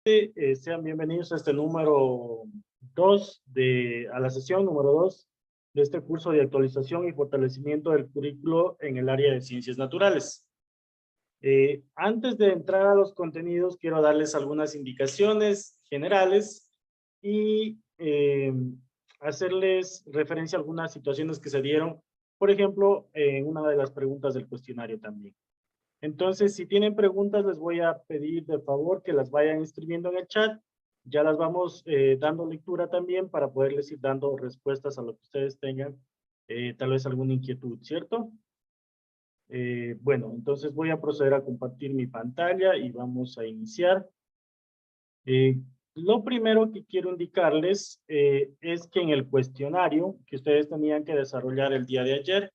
Sean bienvenidos a este número 2 a la sesión número 2 de este curso de actualización y fortalecimiento del currículo en el área de ciencias naturales. Antes de entrar a los contenidos, quiero darles algunas indicaciones generales y hacerles referencia a algunas situaciones que se dieron, por ejemplo, en una de las preguntas del cuestionario también. Entonces, si tienen preguntas, les voy a pedir de favor que las vayan escribiendo en el chat. Ya las vamos dando lectura también para poderles ir dando respuestas a lo que ustedes tengan, tal vez alguna inquietud, ¿cierto? Bueno, entonces voy a proceder a compartir mi pantalla y vamos a iniciar. Eh, lo primero que quiero indicarles es que en el cuestionario que ustedes tenían que desarrollar el día de ayer,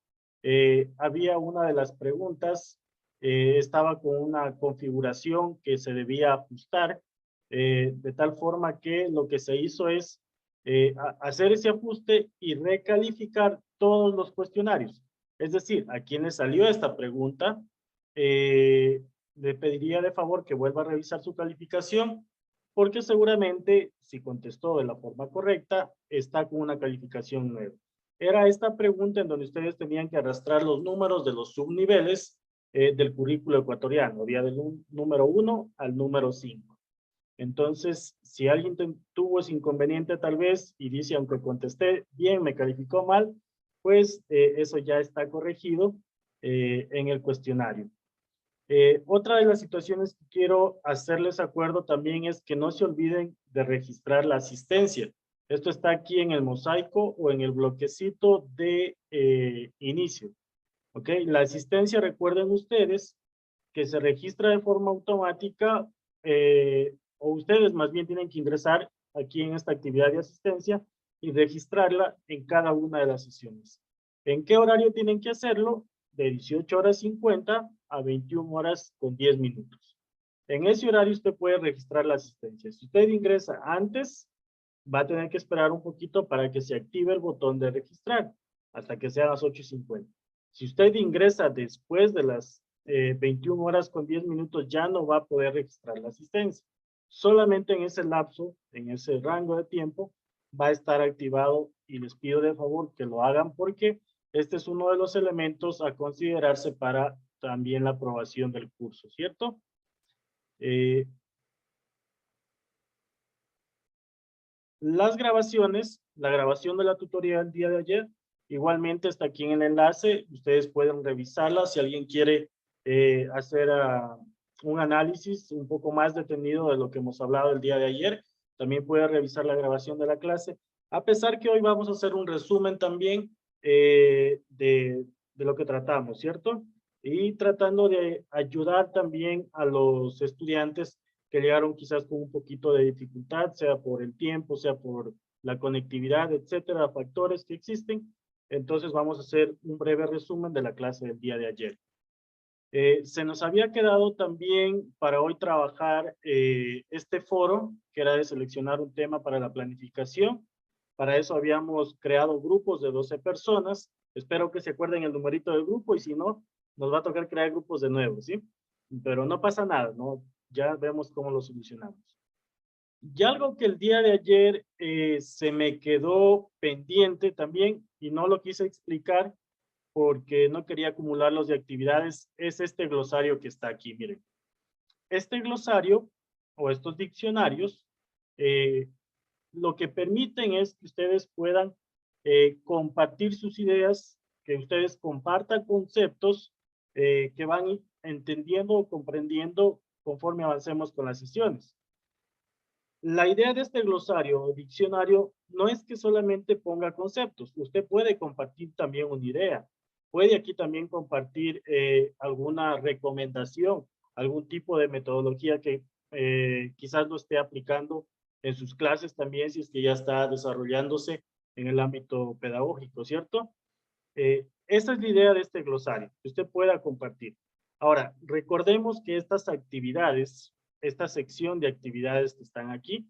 había una de las preguntas, estaba con una configuración que se debía ajustar, de tal forma que lo que se hizo es hacer ese ajuste y recalificar todos los cuestionarios. Es decir, a quien le salió esta pregunta, le pediría de favor que vuelva a revisar su calificación porque seguramente si contestó de la forma correcta, está con una calificación 9. Era esta pregunta en donde ustedes tenían que arrastrar los números de los subniveles del currículo ecuatoriano, había del número 1 al número 5. Entonces, si alguien tuvo ese inconveniente tal vez y dice, aunque contesté bien, me calificó mal, pues eso ya está corregido en el cuestionario. Otra de las situaciones que quiero hacerles acuerdo también es que no se olviden de registrar la asistencia. Esto está aquí en el mosaico o en el bloquecito de inicio. ¿Ok? La asistencia, recuerden ustedes, que se registra de forma automática o ustedes más bien tienen que ingresar aquí en esta actividad de asistencia y registrarla en cada una de las sesiones. ¿En qué horario tienen que hacerlo? De 18:50 a 21:10. En ese horario usted puede registrar la asistencia. Si usted ingresa antes, va a tener que esperar un poquito para que se active el botón de registrar, hasta que sean las 8:50. Si usted ingresa después de las 21:10, ya no va a poder registrar la asistencia. Solamente en ese lapso, en ese rango de tiempo, va a estar activado y les pido de favor que lo hagan porque este es uno de los elementos a considerarse para también la aprobación del curso, ¿cierto? Eh, Las grabaciones, la grabación de la tutoría del día de ayer, igualmente está aquí en el enlace, ustedes pueden revisarla si alguien quiere hacer un análisis un poco más detenido de lo que hemos hablado el día de ayer, también puede revisar la grabación de la clase, a pesar que hoy vamos a hacer un resumen también de lo que tratamos, ¿cierto? Y tratando de ayudar también a los estudiantes que llegaron quizás con un poquito de dificultad, sea por el tiempo, sea por la conectividad, etcétera, factores que existen. Entonces vamos a hacer un breve resumen de la clase del día de ayer. Se nos había quedado también para hoy trabajar este foro, que era de seleccionar un tema para la planificación. Para eso habíamos creado grupos de 12 personas. Espero que se acuerden el numerito del grupo y si no, nos va a tocar crear grupos de nuevo, ¿sí? Pero no pasa nada, ¿no? Ya vemos cómo lo solucionamos. Y algo que el día de ayer se me quedó pendiente también y no lo quise explicar porque no quería acumularlos de actividades, es este glosario que está aquí, miren. Este glosario o estos diccionarios eh, lo que permiten es que ustedes puedan compartir sus ideas, que ustedes compartan conceptos que van entendiendo o comprendiendo conforme avancemos con las sesiones. La idea de este glosario o diccionario no es que solamente ponga conceptos, usted puede compartir también una idea, puede aquí también compartir alguna recomendación, algún tipo de metodología que quizás lo esté aplicando en sus clases también, si es que ya está desarrollándose en el ámbito pedagógico, ¿cierto? Esa es la idea de este glosario, que usted pueda compartir. Ahora, recordemos que estas actividades, esta sección de actividades que están aquí,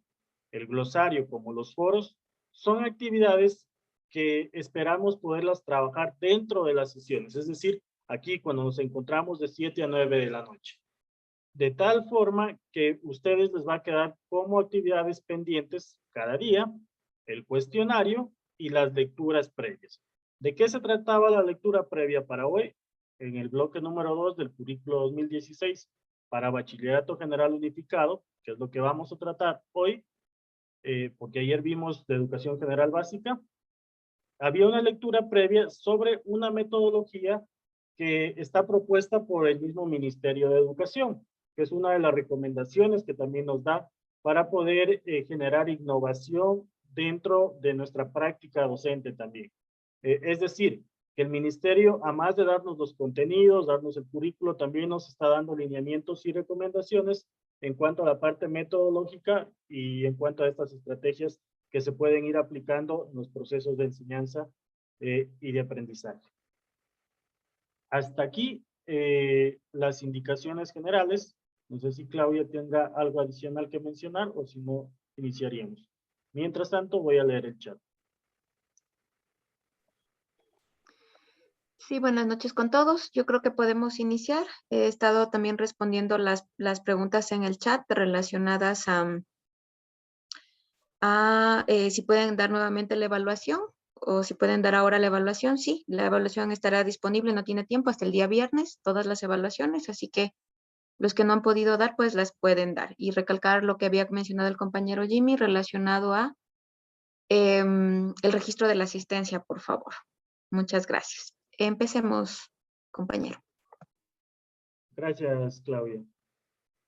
el glosario como los foros, son actividades que esperamos poderlas trabajar dentro de las sesiones, es decir, aquí cuando nos encontramos de 7 a 9 de la noche. de tal forma que ustedes les va a quedar como actividades pendientes cada día el cuestionario y las lecturas previas. ¿De qué se trataba la lectura previa para hoy? En el bloque número 2 del currículo 2016 para Bachillerato General Unificado, que es lo que vamos a tratar hoy, porque ayer vimos de Educación General Básica, había una lectura previa sobre una metodología que está propuesta por el mismo Ministerio de Educación, que es una de las recomendaciones que también nos da para poder generar innovación dentro de nuestra práctica docente también. Es decir, que el ministerio, a más de darnos los contenidos, darnos el currículo, también nos está dando lineamientos y recomendaciones en cuanto a la parte metodológica y en cuanto a estas estrategias que se pueden ir aplicando en los procesos de enseñanza y de aprendizaje. Hasta aquí las indicaciones generales. No sé si Claudia tenga algo adicional que mencionar o si no, iniciaríamos. Mientras tanto, voy a leer el chat. Sí, buenas noches con todos. Yo creo que podemos iniciar. He estado también respondiendo las preguntas en el chat relacionadas a si pueden dar nuevamente la evaluación o si pueden dar ahora la evaluación. Sí, la evaluación estará disponible, no tiene tiempo, hasta el día viernes, todas las evaluaciones, así que los que no han podido dar, pues las pueden dar. Y recalcar lo que había mencionado el compañero Jimmy relacionado a el registro de la asistencia, por favor. Muchas gracias. Empecemos, compañero. Gracias, Claudia.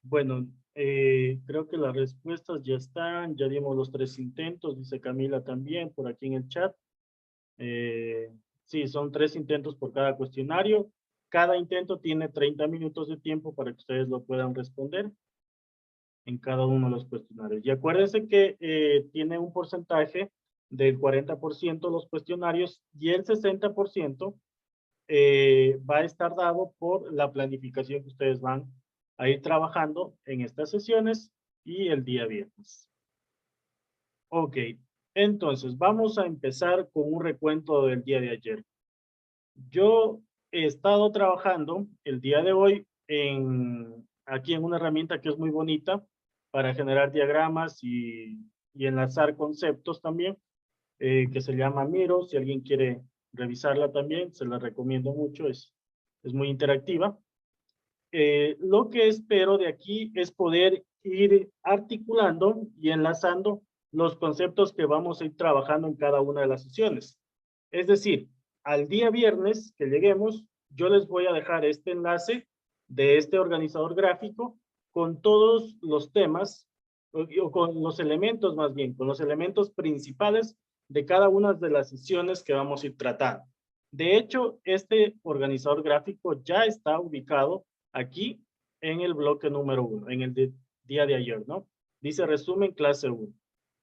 Bueno, creo que las respuestas ya están, ya dimos los 3 intentos, dice Camila también por aquí en el chat. Sí, son 3 intentos por cada cuestionario. Cada intento tiene 30 minutos de tiempo para que ustedes lo puedan responder en cada uno de los cuestionarios. Y acuérdense que tiene un porcentaje del 40% los cuestionarios y el 60% va a estar dado por la planificación que ustedes van a ir trabajando en estas sesiones y el día viernes. Ok, entonces vamos a empezar con un recuento del día de ayer. Yo he estado trabajando el día de hoy aquí en una herramienta que es muy bonita para generar diagramas y enlazar conceptos también, que se llama Miro. Si alguien quiere revisarla también, se la recomiendo mucho, es muy interactiva. Lo que espero de aquí es poder ir articulando y enlazando los conceptos que vamos a ir trabajando en cada una de las sesiones. Es decir, al día viernes que lleguemos, yo les voy a dejar este enlace de este organizador gráfico con todos los temas, o con los elementos más bien, con los elementos principales de cada una de las sesiones que vamos a ir tratando. De hecho, este organizador gráfico ya está ubicado aquí en el bloque número 1, en el día de ayer, ¿no? Dice resumen clase 1.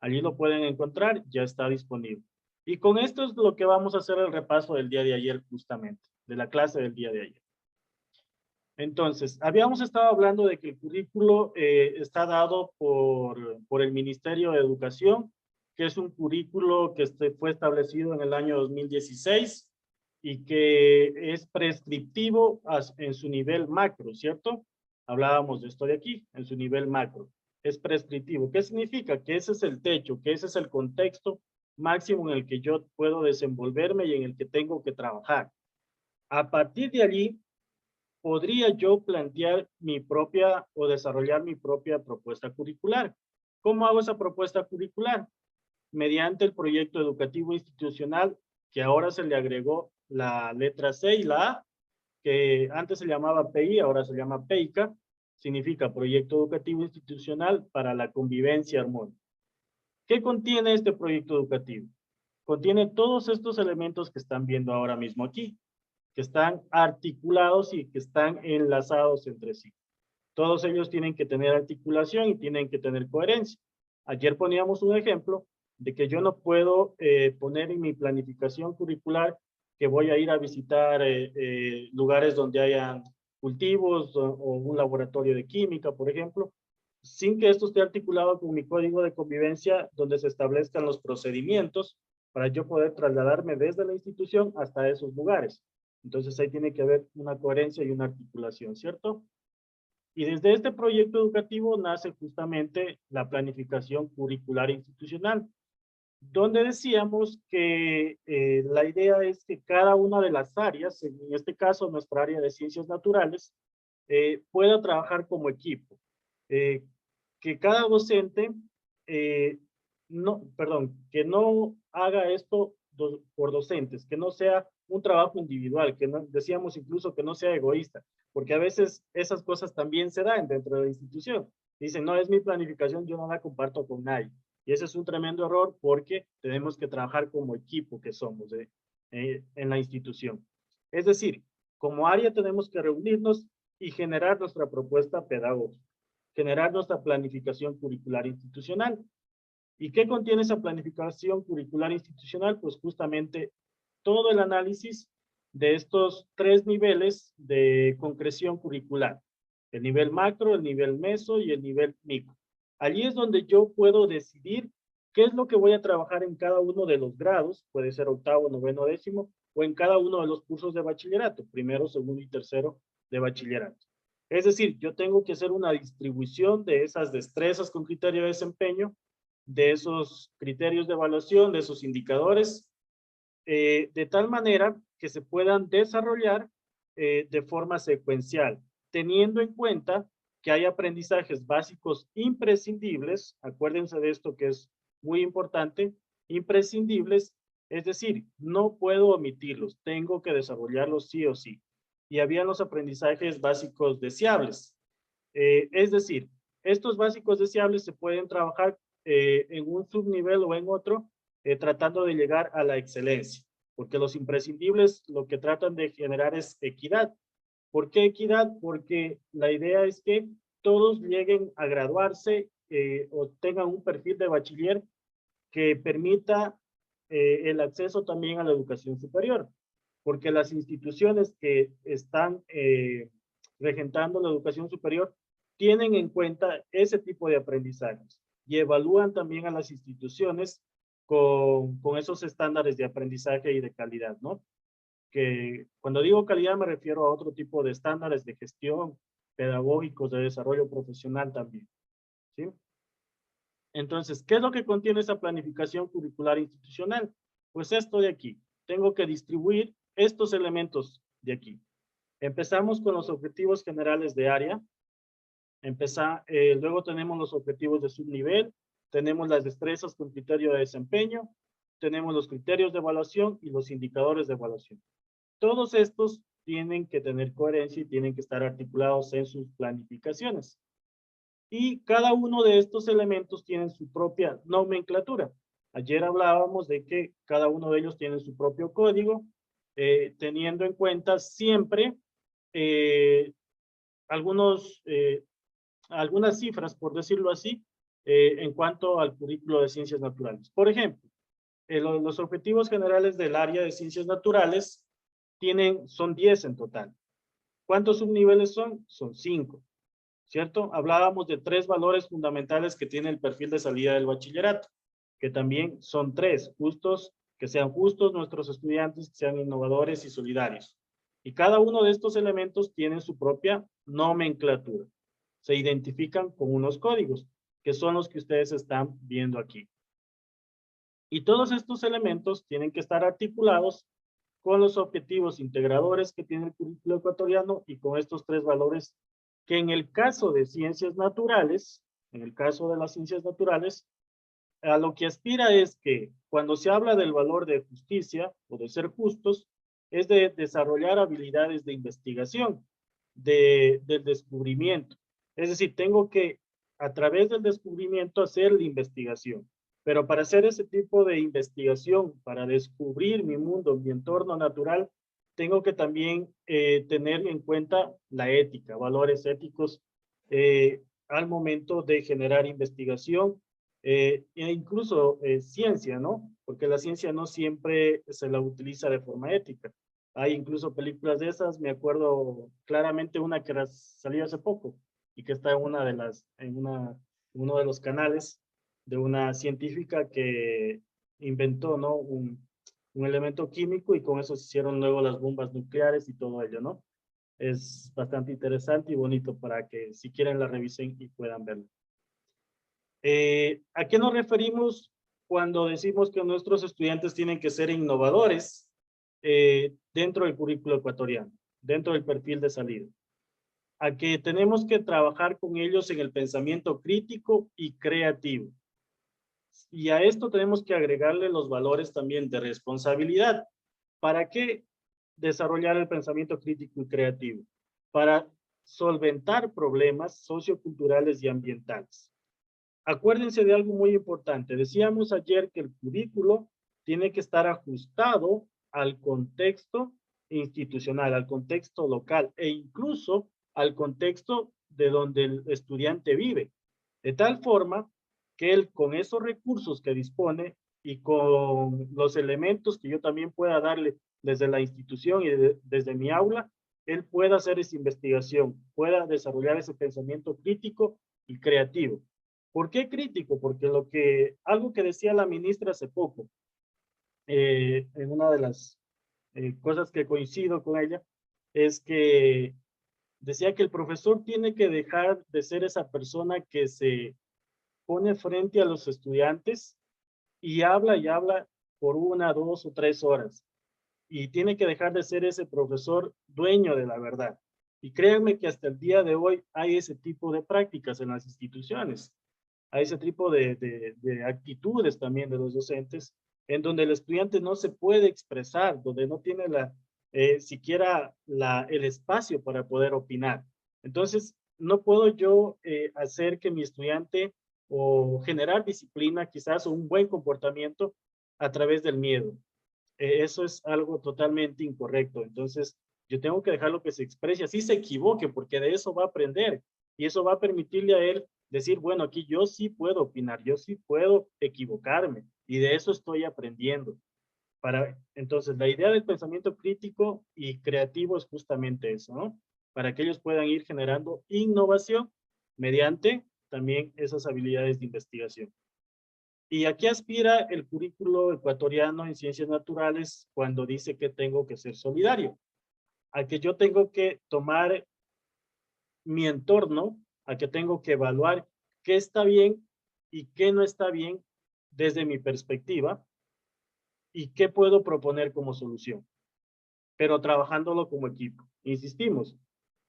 Allí lo pueden encontrar, ya está disponible. Y con esto es lo que vamos a hacer el repaso del día de ayer justamente, de la clase del día de ayer. Entonces, habíamos estado hablando de que el currículo está dado por el Ministerio de Educación, que es un currículo que fue establecido en el año 2016 y que es prescriptivo en su nivel macro, ¿cierto? Hablábamos de esto de aquí, en su nivel macro. Es prescriptivo. ¿Qué significa? Que ese es el techo, que ese es el contexto máximo en el que yo puedo desenvolverme y en el que tengo que trabajar. A partir de allí, podría yo plantear mi propia o desarrollar mi propia propuesta curricular. ¿Cómo hago esa propuesta curricular? Mediante el proyecto educativo institucional, que ahora se le agregó la letra C y la A, que antes se llamaba PI, ahora se llama PEICA, significa Proyecto Educativo Institucional para la Convivencia Armónica. ¿Qué contiene este proyecto educativo? Contiene todos estos elementos que están viendo ahora mismo aquí, que están articulados y que están enlazados entre sí. Todos ellos tienen que tener articulación y tienen que tener coherencia. Ayer poníamos un ejemplo de que yo no puedo poner en mi planificación curricular que voy a ir a visitar lugares donde hayan cultivos o un laboratorio de química, por ejemplo, sin que esto esté articulado con mi código de convivencia donde se establezcan los procedimientos para yo poder trasladarme desde la institución hasta esos lugares. Entonces ahí tiene que haber una coherencia y una articulación, ¿cierto? Y desde este proyecto educativo nace justamente la planificación curricular institucional, donde decíamos que la idea es que cada una de las áreas, en este caso nuestra área de ciencias naturales, pueda trabajar como equipo. Eh, que cada docente, eh, que no haga esto por docentes, que no sea un trabajo individual, que no, decíamos incluso que no sea egoísta, porque a veces esas cosas también se dan dentro de la institución. Dicen, no, es mi planificación, yo no la comparto con nadie. Y ese es un tremendo error porque tenemos que trabajar como equipo que somos en la institución. Es decir, como área tenemos que reunirnos y generar nuestra propuesta pedagógica, generar nuestra planificación curricular institucional. ¿Y qué contiene esa planificación curricular institucional? Pues justamente todo el análisis de estos tres niveles de concreción curricular. El nivel macro, el nivel meso y el nivel micro. Allí es donde yo puedo decidir qué es lo que voy a trabajar en cada uno de los grados, puede ser octavo, noveno, décimo, o en cada uno de los cursos de bachillerato, primero, segundo y tercero de bachillerato. Es decir, yo tengo que hacer una distribución de esas destrezas con criterio de desempeño, de esos criterios de evaluación, de esos indicadores, de tal manera que se puedan desarrollar de forma secuencial, teniendo en cuenta que hay aprendizajes básicos imprescindibles, acuérdense de esto que es muy importante, imprescindibles, es decir, no puedo omitirlos, tengo que desarrollarlos sí o sí. Y había los aprendizajes básicos deseables, es decir, estos básicos deseables se pueden trabajar en un subnivel o en otro, tratando de llegar a la excelencia, porque los imprescindibles lo que tratan de generar es equidad. ¿Por qué equidad? Porque la idea es que todos lleguen a graduarse o tengan un perfil de bachiller que permita el acceso también a la educación superior, porque las instituciones que están regentando la educación superior tienen en cuenta ese tipo de aprendizajes y evalúan también a las instituciones con esos estándares de aprendizaje y de calidad, ¿no? Que cuando digo calidad me refiero a otro tipo de estándares de gestión, pedagógicos, de desarrollo profesional también, ¿sí? Entonces, ¿qué es lo que contiene esa planificación curricular institucional? Pues esto de aquí. Tengo que distribuir estos elementos de aquí. Empezamos con los objetivos generales de área. Luego tenemos los objetivos de subnivel, tenemos las destrezas con criterio de desempeño, tenemos los criterios de evaluación y los indicadores de evaluación. Todos estos tienen que tener coherencia y tienen que estar articulados en sus planificaciones. Y cada uno de estos elementos tienen su propia nomenclatura. Ayer hablábamos de que cada uno de ellos tiene su propio código, teniendo en cuenta siempre eh, algunos, algunas cifras, por decirlo así, en cuanto al currículo de ciencias naturales. Por ejemplo, los objetivos generales del área de ciencias naturales son 10 en total. ¿Cuántos subniveles son? Son 5. ¿Cierto? Hablábamos de 3 valores fundamentales que tiene el perfil de salida del bachillerato, que también son 3, que sean justos nuestros estudiantes, que sean innovadores y solidarios. Y cada uno de estos elementos tiene su propia nomenclatura. Se identifican con unos códigos, que son los que ustedes están viendo aquí. Y todos estos elementos tienen que estar articulados con los objetivos integradores que tiene el currículo ecuatoriano y con estos 3 valores que en el caso de ciencias naturales, en el caso de las ciencias naturales, a lo que aspira es que cuando se habla del valor de justicia o de ser justos, es de desarrollar habilidades de investigación, del descubrimiento. Es decir, tengo que a través del descubrimiento hacer la investigación. Pero para hacer ese tipo de investigación, para descubrir mi mundo, mi entorno natural, tengo que también tener en cuenta la ética, valores éticos al momento de generar investigación e incluso ciencia, ¿no? Porque la ciencia no siempre se la utiliza de forma ética. Hay incluso películas de esas, me acuerdo claramente una que salió hace poco y que está en uno de los canales de una científica que inventó, ¿no? Un elemento químico y con eso se hicieron luego las bombas nucleares y todo ello, ¿no? Es bastante interesante y bonito para que si quieren la revisen y puedan verlo. ¿A qué nos referimos cuando decimos que nuestros estudiantes tienen que ser innovadores dentro del currículo ecuatoriano, dentro del perfil de salida? A que tenemos que trabajar con ellos en el pensamiento crítico y creativo. Y a esto tenemos que agregarle los valores también de responsabilidad. ¿Para qué desarrollar el pensamiento crítico y creativo? Para solventar problemas socioculturales y ambientales. Acuérdense de algo muy importante. Decíamos ayer que el currículo tiene que estar ajustado al contexto institucional, al contexto local e incluso al contexto de donde el estudiante vive. De tal forma que él con esos recursos que dispone y con los elementos que yo también pueda darle desde la institución y desde mi aula, él pueda hacer esa investigación, pueda desarrollar ese pensamiento crítico y creativo. ¿Por qué crítico? Porque algo que decía la ministra hace poco, en una de las cosas que coincido con ella, es que decía que el profesor tiene que dejar de ser esa persona que se pone frente a los estudiantes y habla por 1, 2 o 3 horas. Y tiene que dejar de ser ese profesor dueño de la verdad. Y créanme que hasta el día de hoy hay ese tipo de prácticas en las instituciones. Hay ese tipo de actitudes también de los docentes, en donde el estudiante no se puede expresar, donde no tiene siquiera el espacio para poder opinar. Entonces, no puedo yo hacer que mi estudiante o generar disciplina quizás o un buen comportamiento a través del miedo. Eso es algo totalmente incorrecto. Entonces, yo tengo que dejarlo que se exprese, así se equivoque, porque de eso va a aprender y eso va a permitirle a él decir, bueno, aquí yo sí puedo opinar, yo sí puedo equivocarme y de eso estoy aprendiendo. Entonces, la idea del pensamiento crítico y creativo es justamente eso, ¿no? Para que ellos puedan ir generando innovación mediante también esas habilidades de investigación. ¿Y a qué aspira el currículo ecuatoriano en ciencias naturales cuando dice que tengo que ser solidario? A que yo tengo que tomar mi entorno, a que tengo que evaluar qué está bien y qué no está bien desde mi perspectiva y qué puedo proponer como solución, pero trabajándolo como equipo. Insistimos,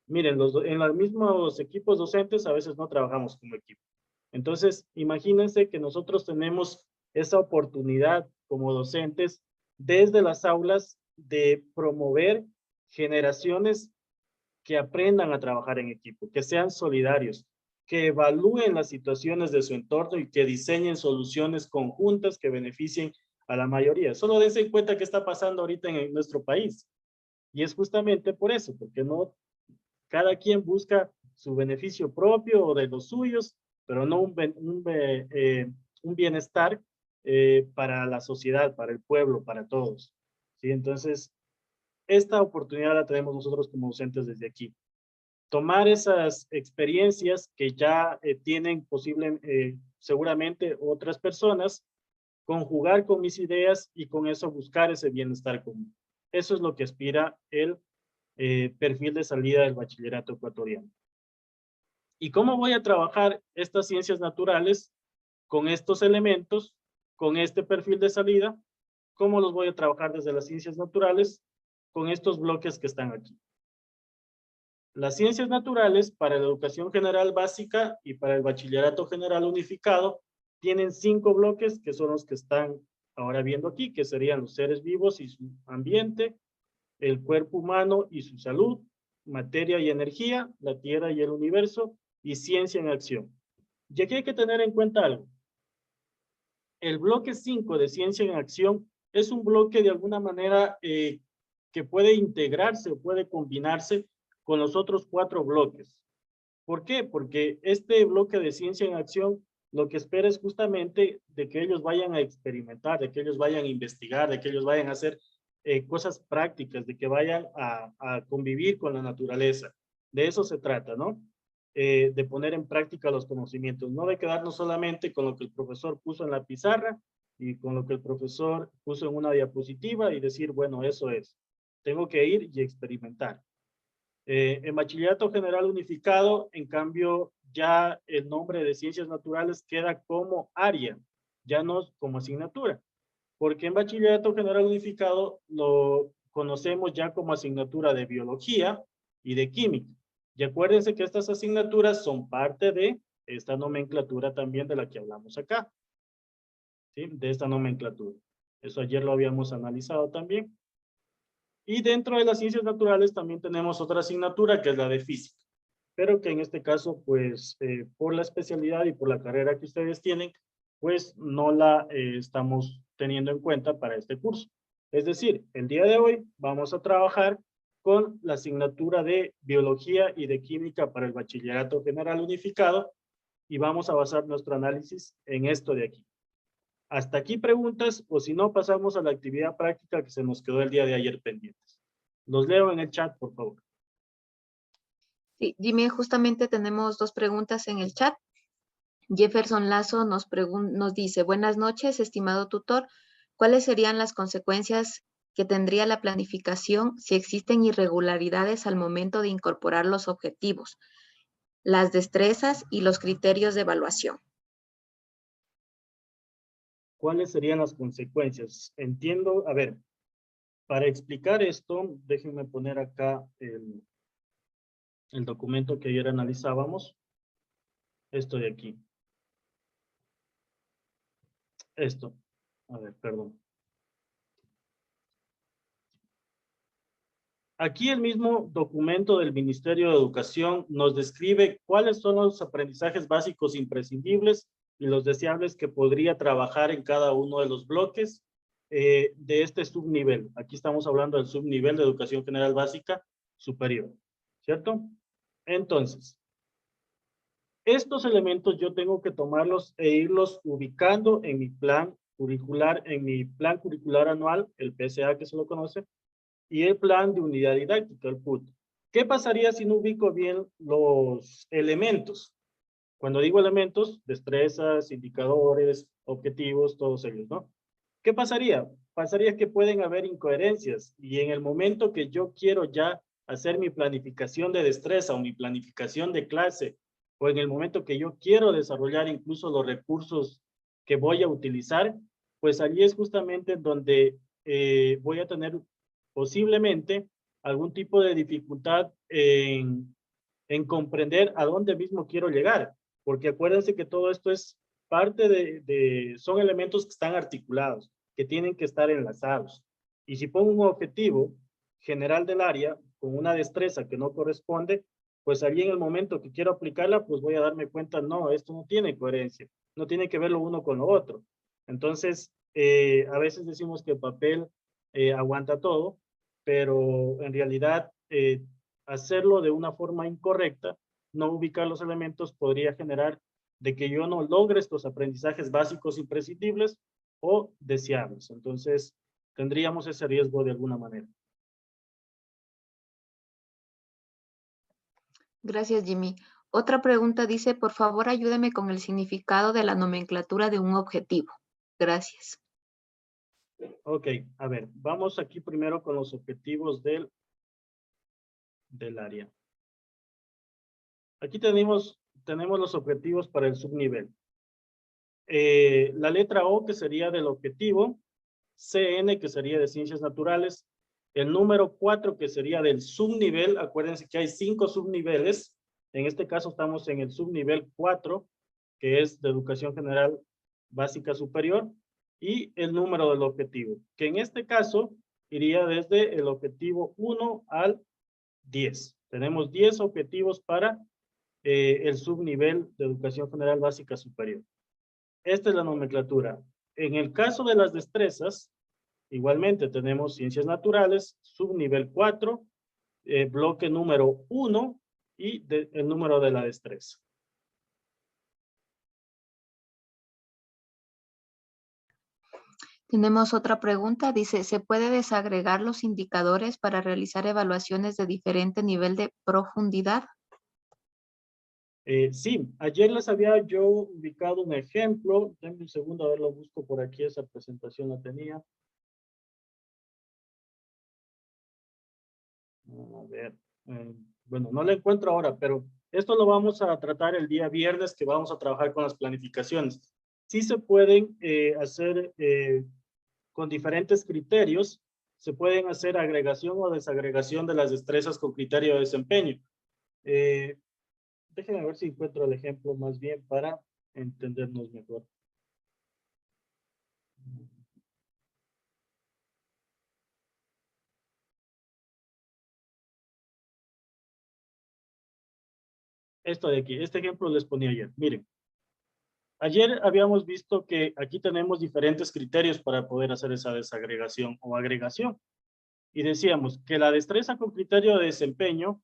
miren, en los mismos equipos docentes a veces no trabajamos como equipo. Entonces, imagínense que nosotros tenemos esa oportunidad como docentes desde las aulas de promover generaciones que aprendan a trabajar en equipo, que sean solidarios, que evalúen las situaciones de su entorno y que diseñen soluciones conjuntas que beneficien a la mayoría. Solo dense en cuenta qué está pasando ahorita en nuestro país. Y es justamente por eso, porque no, cada quien busca su beneficio propio o de los suyos, pero no un bienestar para la sociedad, para el pueblo, para todos. ¿Sí? Entonces, esta oportunidad la tenemos nosotros como docentes desde aquí. Tomar esas experiencias que ya tienen seguramente otras personas, conjugar con mis ideas y con eso buscar ese bienestar común. Eso es lo que aspira el perfil de salida del bachillerato ecuatoriano. ¿Y cómo voy a trabajar estas ciencias naturales con estos elementos, con este perfil de salida? ¿Cómo los voy a trabajar desde las ciencias naturales con estos bloques que están aquí? Las ciencias naturales para la educación general básica y para el bachillerato general unificado tienen 5 bloques que son los que están ahora viendo aquí, que serían los seres vivos y su ambiente, el cuerpo humano y su salud, materia y energía, la tierra y el universo, y ciencia en acción. Y aquí hay que tener en cuenta algo. El bloque 5 de ciencia en acción es un bloque de alguna manera que puede integrarse o puede combinarse con los otros 4 bloques. ¿Por qué? Porque este bloque de ciencia en acción lo que espera es justamente de que ellos vayan a experimentar, de que ellos vayan a investigar, de que ellos vayan a hacer cosas prácticas, de que vayan a convivir con la naturaleza. De eso se trata, ¿no? De poner en práctica los conocimientos, no de quedarnos solamente con lo que el profesor puso en la pizarra y con lo que el profesor puso en una diapositiva y decir, bueno, eso es. Tengo que ir y experimentar. En bachillerato general unificado, en cambio, ya el nombre de ciencias naturales queda como área, ya no como asignatura, porque en bachillerato general unificado lo conocemos ya como asignatura de biología y de química. Y acuérdense que estas asignaturas son parte de esta nomenclatura también de la que hablamos acá, ¿sí? De esta nomenclatura. Eso ayer lo habíamos analizado también. Y dentro de las ciencias naturales también tenemos otra asignatura que es la de física, pero que en este caso, pues, por la especialidad y por la carrera que ustedes tienen, pues no la estamos teniendo en cuenta para este curso. Es decir, el día de hoy vamos a trabajar con la asignatura de biología y de química para el bachillerato general unificado y vamos a basar nuestro análisis en esto de aquí. Hasta aquí preguntas, o si no, pasamos a la actividad práctica que se nos quedó el día de ayer pendientes. Los leo en el chat, por favor. Sí, Jimmy, justamente tenemos dos preguntas en el chat. Jefferson Lazo nos dice, buenas noches, estimado tutor. ¿Cuáles serían las consecuencias que tendría la planificación si existen irregularidades al momento de incorporar los objetivos, las destrezas y los criterios de evaluación? ¿Cuáles serían las consecuencias? Entiendo, a ver, para explicar esto, déjenme poner acá el documento que ayer analizábamos. Esto de aquí. Esto. A ver, perdón. Aquí el mismo documento del Ministerio de Educación nos describe cuáles son los aprendizajes básicos imprescindibles y los deseables que podría trabajar en cada uno de los bloques de este subnivel. Aquí estamos hablando del subnivel de Educación General Básica Superior, ¿cierto? Entonces, estos elementos yo tengo que tomarlos e irlos ubicando en mi plan curricular, anual, el PSA que se lo conoce, y el plan de unidad didáctica, el PUT. ¿Qué pasaría si no ubico bien los elementos? Cuando digo elementos, destrezas, indicadores, objetivos, todos ellos, ¿no? ¿Qué pasaría? Pasaría que pueden haber incoherencias y en el momento que yo quiero ya hacer mi planificación de destreza o mi planificación de clase, o en el momento que yo quiero desarrollar incluso los recursos que voy a utilizar, pues allí es justamente donde voy a tener posiblemente algún tipo de dificultad en comprender a dónde mismo quiero llegar, porque acuérdense que todo esto es parte son elementos que están articulados, que tienen que estar enlazados. Y si pongo un objetivo general del área con una destreza que no corresponde, pues allí en el momento que quiero aplicarla, pues voy a darme cuenta, no, esto no tiene coherencia, no tiene que ver lo uno con lo otro. Entonces, a veces decimos que el papel aguanta todo, pero en realidad hacerlo de una forma incorrecta, no ubicar los elementos podría generar de que yo no logre estos aprendizajes básicos imprescindibles o deseables. Entonces, tendríamos ese riesgo de alguna manera. Gracias, Jimmy. Otra pregunta dice, por favor, ayúdame con el significado de la nomenclatura de un objetivo. Gracias. Ok, a ver, vamos aquí primero con los objetivos del área. Aquí tenemos los objetivos para el subnivel. La letra O, que sería del objetivo, CN, que sería de ciencias naturales, el número 4, que sería del subnivel. Acuérdense que hay 5 subniveles. En este caso estamos en el subnivel 4, que es de educación general básica superior, y el número del objetivo, que en este caso iría desde el objetivo 1 al 10. Tenemos 10 objetivos para el subnivel de educación general básica superior. Esta es la nomenclatura. En el caso de las destrezas, igualmente tenemos ciencias naturales, subnivel 4, bloque número 1 y el número de la destreza. Tenemos otra pregunta. Dice, ¿se puede desagregar los indicadores para realizar evaluaciones de diferente nivel de profundidad? Sí, ayer les había yo ubicado un ejemplo. Denme un segundo, a ver, lo busco por aquí, esa presentación la tenía. A ver, Bueno, no la encuentro ahora, pero esto lo vamos a tratar el día viernes que vamos a trabajar con las planificaciones. Sí se pueden hacer con diferentes criterios, se pueden hacer agregación o desagregación de las destrezas con criterio de desempeño. Eh, Déjenme ver si encuentro el ejemplo más bien para entendernos mejor. Esto de aquí, este ejemplo les ponía ayer. Miren, ayer habíamos visto que aquí tenemos diferentes criterios para poder hacer esa desagregación o agregación. Y decíamos que la destreza con criterio de desempeño,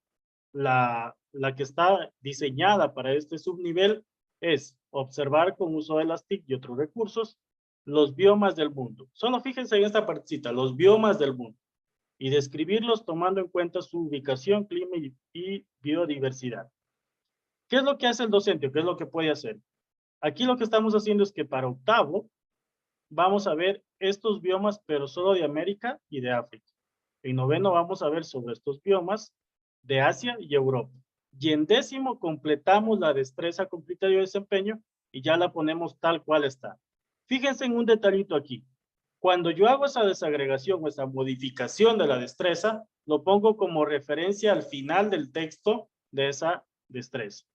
la que está diseñada para este subnivel, es observar con uso de las TIC y otros recursos los biomas del mundo. Solo fíjense en esta partecita, los biomas del mundo, y describirlos tomando en cuenta su ubicación, clima y biodiversidad. ¿Qué es lo que hace el docente o qué es lo que puede hacer? Aquí lo que estamos haciendo es que para octavo vamos a ver estos biomas, pero solo de América y de África. En noveno vamos a ver sobre estos biomas de Asia y Europa. Y en décimo completamos la destreza con criterio de desempeño y ya la ponemos tal cual está. Fíjense en un detallito aquí. Cuando yo hago esa desagregación o esa modificación de la destreza, lo pongo como referencia al final del texto de esa destreza.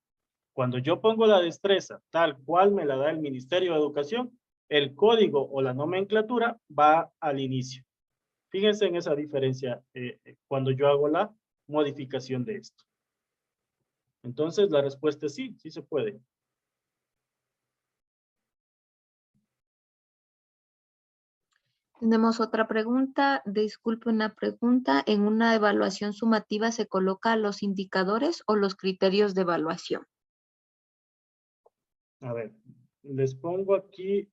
Cuando yo pongo la destreza tal cual me la da el Ministerio de Educación, el código o la nomenclatura va al inicio. Fíjense en esa diferencia cuando yo hago la modificación de esto. Entonces, la respuesta es sí, sí se puede. Tenemos otra pregunta. Disculpe una pregunta. ¿En una evaluación sumativa se coloca los indicadores o los criterios de evaluación? A ver, les pongo aquí,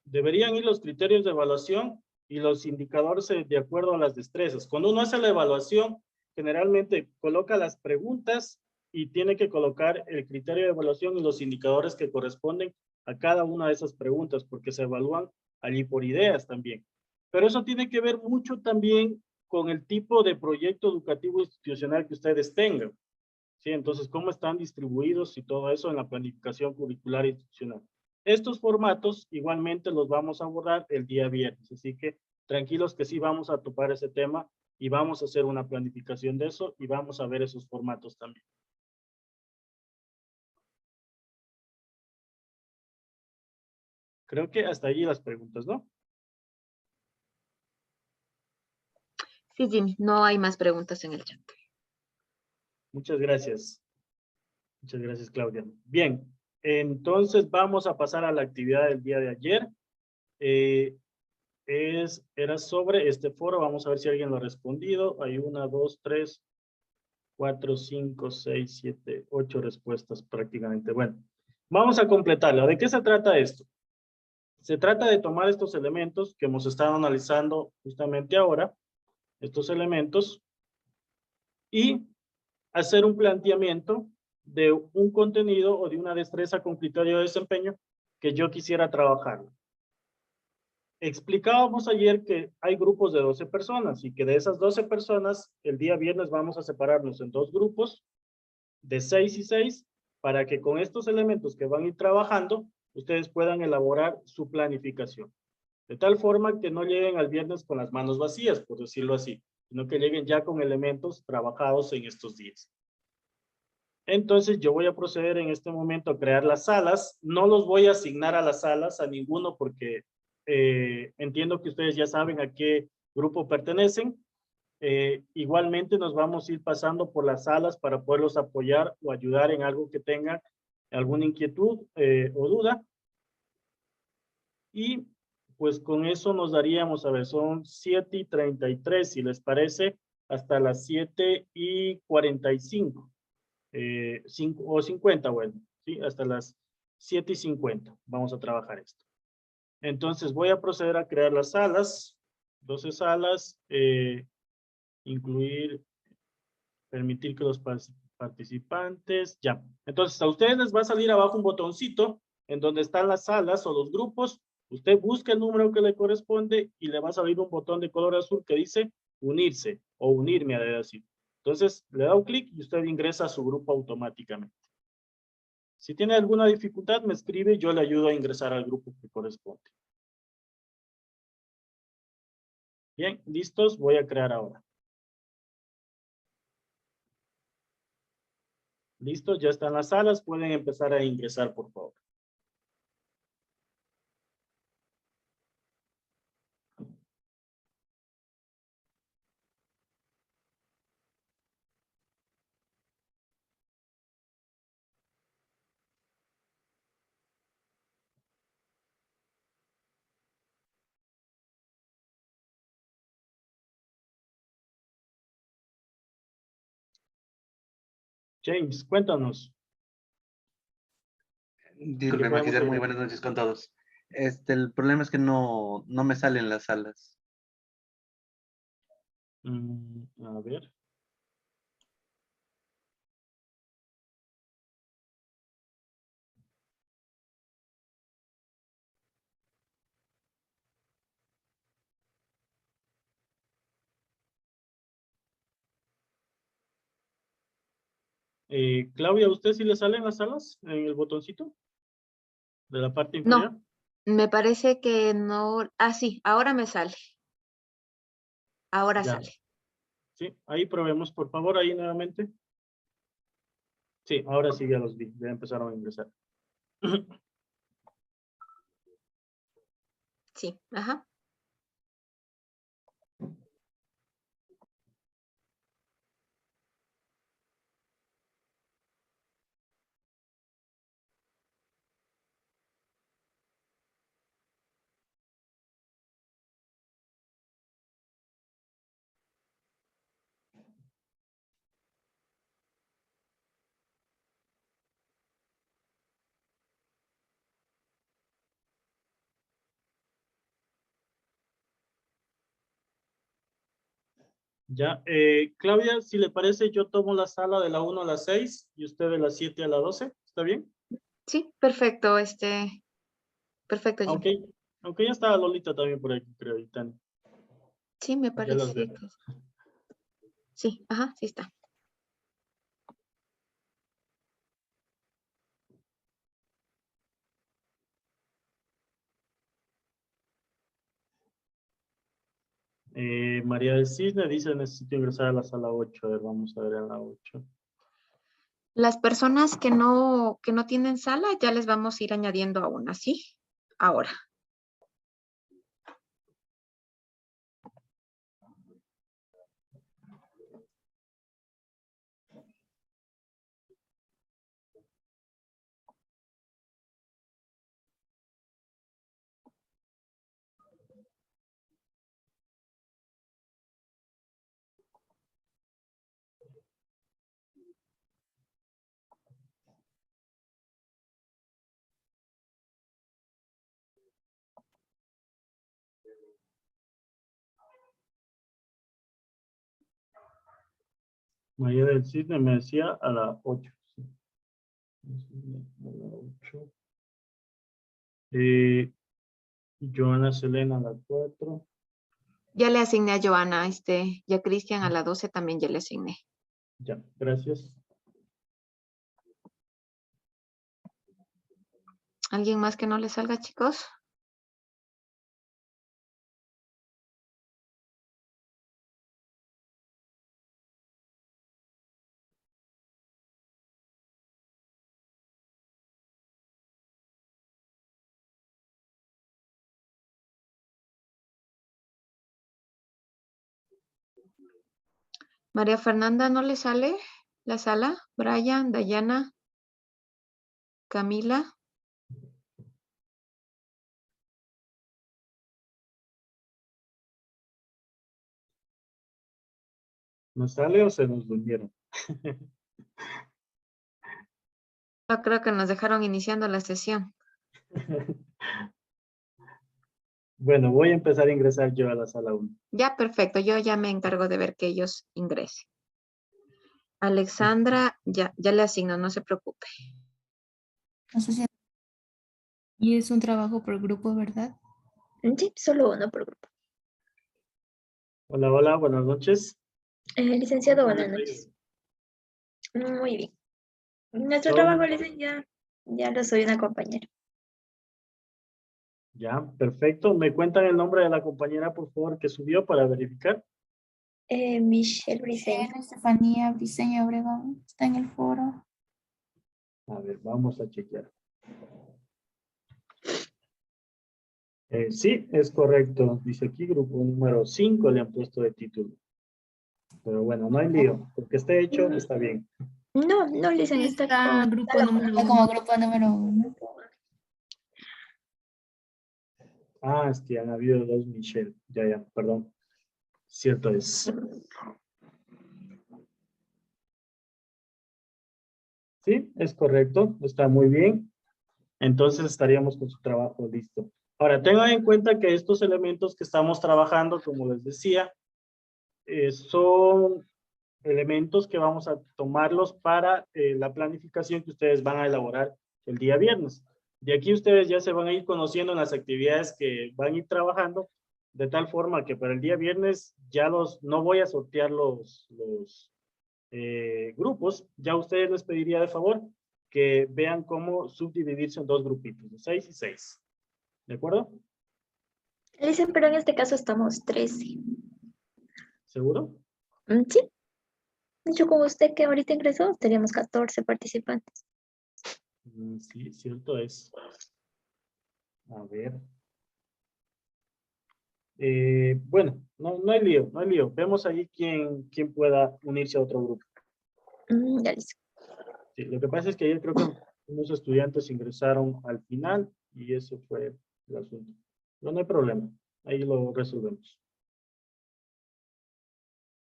deberían ir los criterios de evaluación y los indicadores de acuerdo a las destrezas. Cuando uno hace la evaluación, generalmente coloca las preguntas y tiene que colocar el criterio de evaluación y los indicadores que corresponden a cada una de esas preguntas, porque se evalúan allí por ideas también. Pero eso tiene que ver mucho también con el tipo de proyecto educativo institucional que ustedes tengan. ¿Sí? Entonces, cómo están distribuidos y todo eso en la planificación curricular institucional. Estos formatos igualmente los vamos a abordar el día viernes, así que tranquilos que sí vamos a topar ese tema y vamos a hacer una planificación de eso y vamos a ver esos formatos también. Creo que hasta allí las preguntas, ¿no? Sí, Jimmy, no hay más preguntas en el chat. Muchas gracias. Muchas gracias, Claudia. Bien, entonces vamos a pasar a la actividad del día de ayer. Era sobre este foro, vamos a ver si alguien lo ha respondido. Hay 1, 2, 3, 4, 5, 6, 7, 8 respuestas prácticamente. Bueno, vamos a completarla. ¿De qué se trata esto? Se trata de tomar estos elementos que hemos estado analizando justamente ahora, estos elementos, y hacer un planteamiento de un contenido o de una destreza con criterio de desempeño que yo quisiera trabajar. Explicábamos ayer que hay grupos de 12 personas y que de esas 12 personas, el día viernes vamos a separarnos en 2 grupos de 6 y 6 para que con estos elementos que van a ir trabajando, ustedes puedan elaborar su planificación. De tal forma que no lleguen al viernes con las manos vacías, por decirlo así, sino que lleguen ya con elementos trabajados en estos días. Entonces yo voy a proceder en este momento a crear las salas. No los voy a asignar a las salas, a ninguno, porque entiendo que ustedes ya saben a qué grupo pertenecen. Igualmente nos vamos a ir pasando por las salas para poderlos apoyar o ayudar en algo que tengan alguna inquietud o duda. Y pues con eso nos daríamos, a ver, son 7:33, si les parece, hasta las 7:45. 5 o 50, bueno, ¿sí? Hasta las 7:50 vamos a trabajar esto. Entonces voy a proceder a crear las salas, 12 salas, incluir, permitir que los participantes, ya. Entonces a ustedes les va a salir abajo un botoncito en donde están las salas o los grupos. Usted busca el número que le corresponde y le va a salir un botón de color azul que dice unirse o unirme a Dedacid. Entonces, le da un clic y usted ingresa a su grupo automáticamente. Si tiene alguna dificultad, me escribe y yo le ayudo a ingresar al grupo que corresponde. Bien, listos, voy a crear ahora. Listo, ya están las salas, pueden empezar a ingresar, por favor. James, cuéntanos. ¿Qué le Disculpe, podemos Magister, muy ayudar? buenas noches con todos. El problema es que no me salen las salas. A ver. Claudia, ¿a usted sí le salen las salas en el botoncito de la parte inferior? No, me parece que no. Ah, sí, ahora me sale. Ahora Ya, sale. sí, ahí probemos, por favor, ahí nuevamente. Sí, ahora sí ya los vi, ya empezaron a ingresar. Sí, ajá. Ya, Claudia, si le parece, yo tomo la sala de la 1 a la 6 y usted de la 7 a la 12, ¿está bien? Sí, perfecto, perfecto, Jim. Aunque, aunque ya está Lolita también por aquí, creo, y Tani. Sí, me Ya las parece veo. que sí, ajá, sí está. María del Cisne dice, necesito ingresar a la sala 8. A ver, vamos a ver en la 8. Las personas que no tienen sala, ya les vamos a ir añadiendo a una, ¿sí? Ahora. María del Cisne me decía a la 8. Sí. A la 8. Joana Selena a la 4. Ya le asigné a Joana, ya Cristian a la 12 también ya le asigné. Ya, gracias. ¿Alguien más que no le salga, chicos? María Fernanda, ¿no le sale la sala? Brian, Dayana, Camila. ¿Nos sale o se nos durmieron? Yo creo que nos dejaron iniciando la sesión. Bueno, voy a empezar a ingresar yo a la sala 1. Ya, perfecto. Yo ya me encargo de ver que ellos ingresen. Alexandra, ya le asigno, no se preocupe. Y es un trabajo por grupo, ¿verdad? Sí, solo uno por grupo. Hola, hola, buenas noches. Licenciado, ¿Cómo buenas les ha noches. ido? Muy bien. Nuestro Son- trabajo, licenciado, ya lo soy una compañera. Ya, perfecto. ¿Me cuentan el nombre de la compañera, por favor, que subió para verificar? Michelle Briceño. Estefanía Briceño Obregón está en el foro. A ver, vamos a chequear. Sí, es correcto. Dice aquí grupo número 5 le han puesto de título. Pero bueno, no hay lío. Porque esté hecho, está bien. No, no, licenciado, está Está con grupo está número uno. Como grupo número 1. Ah, es que han habido dos Michelle. Ya, perdón. Cierto es. Sí, es correcto. Está muy bien. Entonces estaríamos con su trabajo listo. Ahora, tengan en cuenta que estos elementos que estamos trabajando, como les decía, son elementos que vamos a tomarlos para la planificación que ustedes van a elaborar el día viernes. De aquí ustedes ya se van a ir conociendo en las actividades que van a ir trabajando, de tal forma que para el día viernes ya no voy a sortear los grupos, ya ustedes les pediría de favor que vean cómo subdividirse en dos grupitos, de 6 y 6. ¿De acuerdo? Licenciado, pero en este caso estamos 13. ¿Seguro? Sí, de hecho, con usted que ahorita ingresó, teníamos 14 participantes. Sí, cierto es. A ver. Bueno, no hay lío, no hay lío. Vemos ahí quién pueda unirse a otro grupo. Ya listo. Sí, lo que pasa es que ayer creo que unos estudiantes ingresaron al final y eso fue el asunto. Pero no hay problema, ahí lo resolvemos.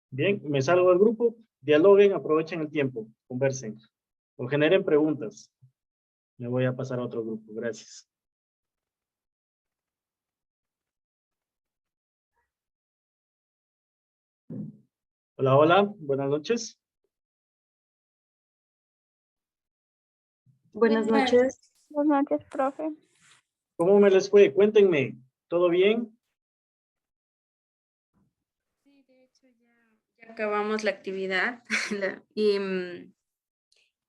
Bien, me salgo del grupo, dialoguen, aprovechen el tiempo, conversen o generen preguntas. Me voy a pasar a otro grupo, gracias. Hola, hola, buenas noches. Buenas noches. Buenas noches, profe. ¿Cómo me les fue? Cuéntenme, ¿todo bien? Sí, de hecho ya acabamos la actividad y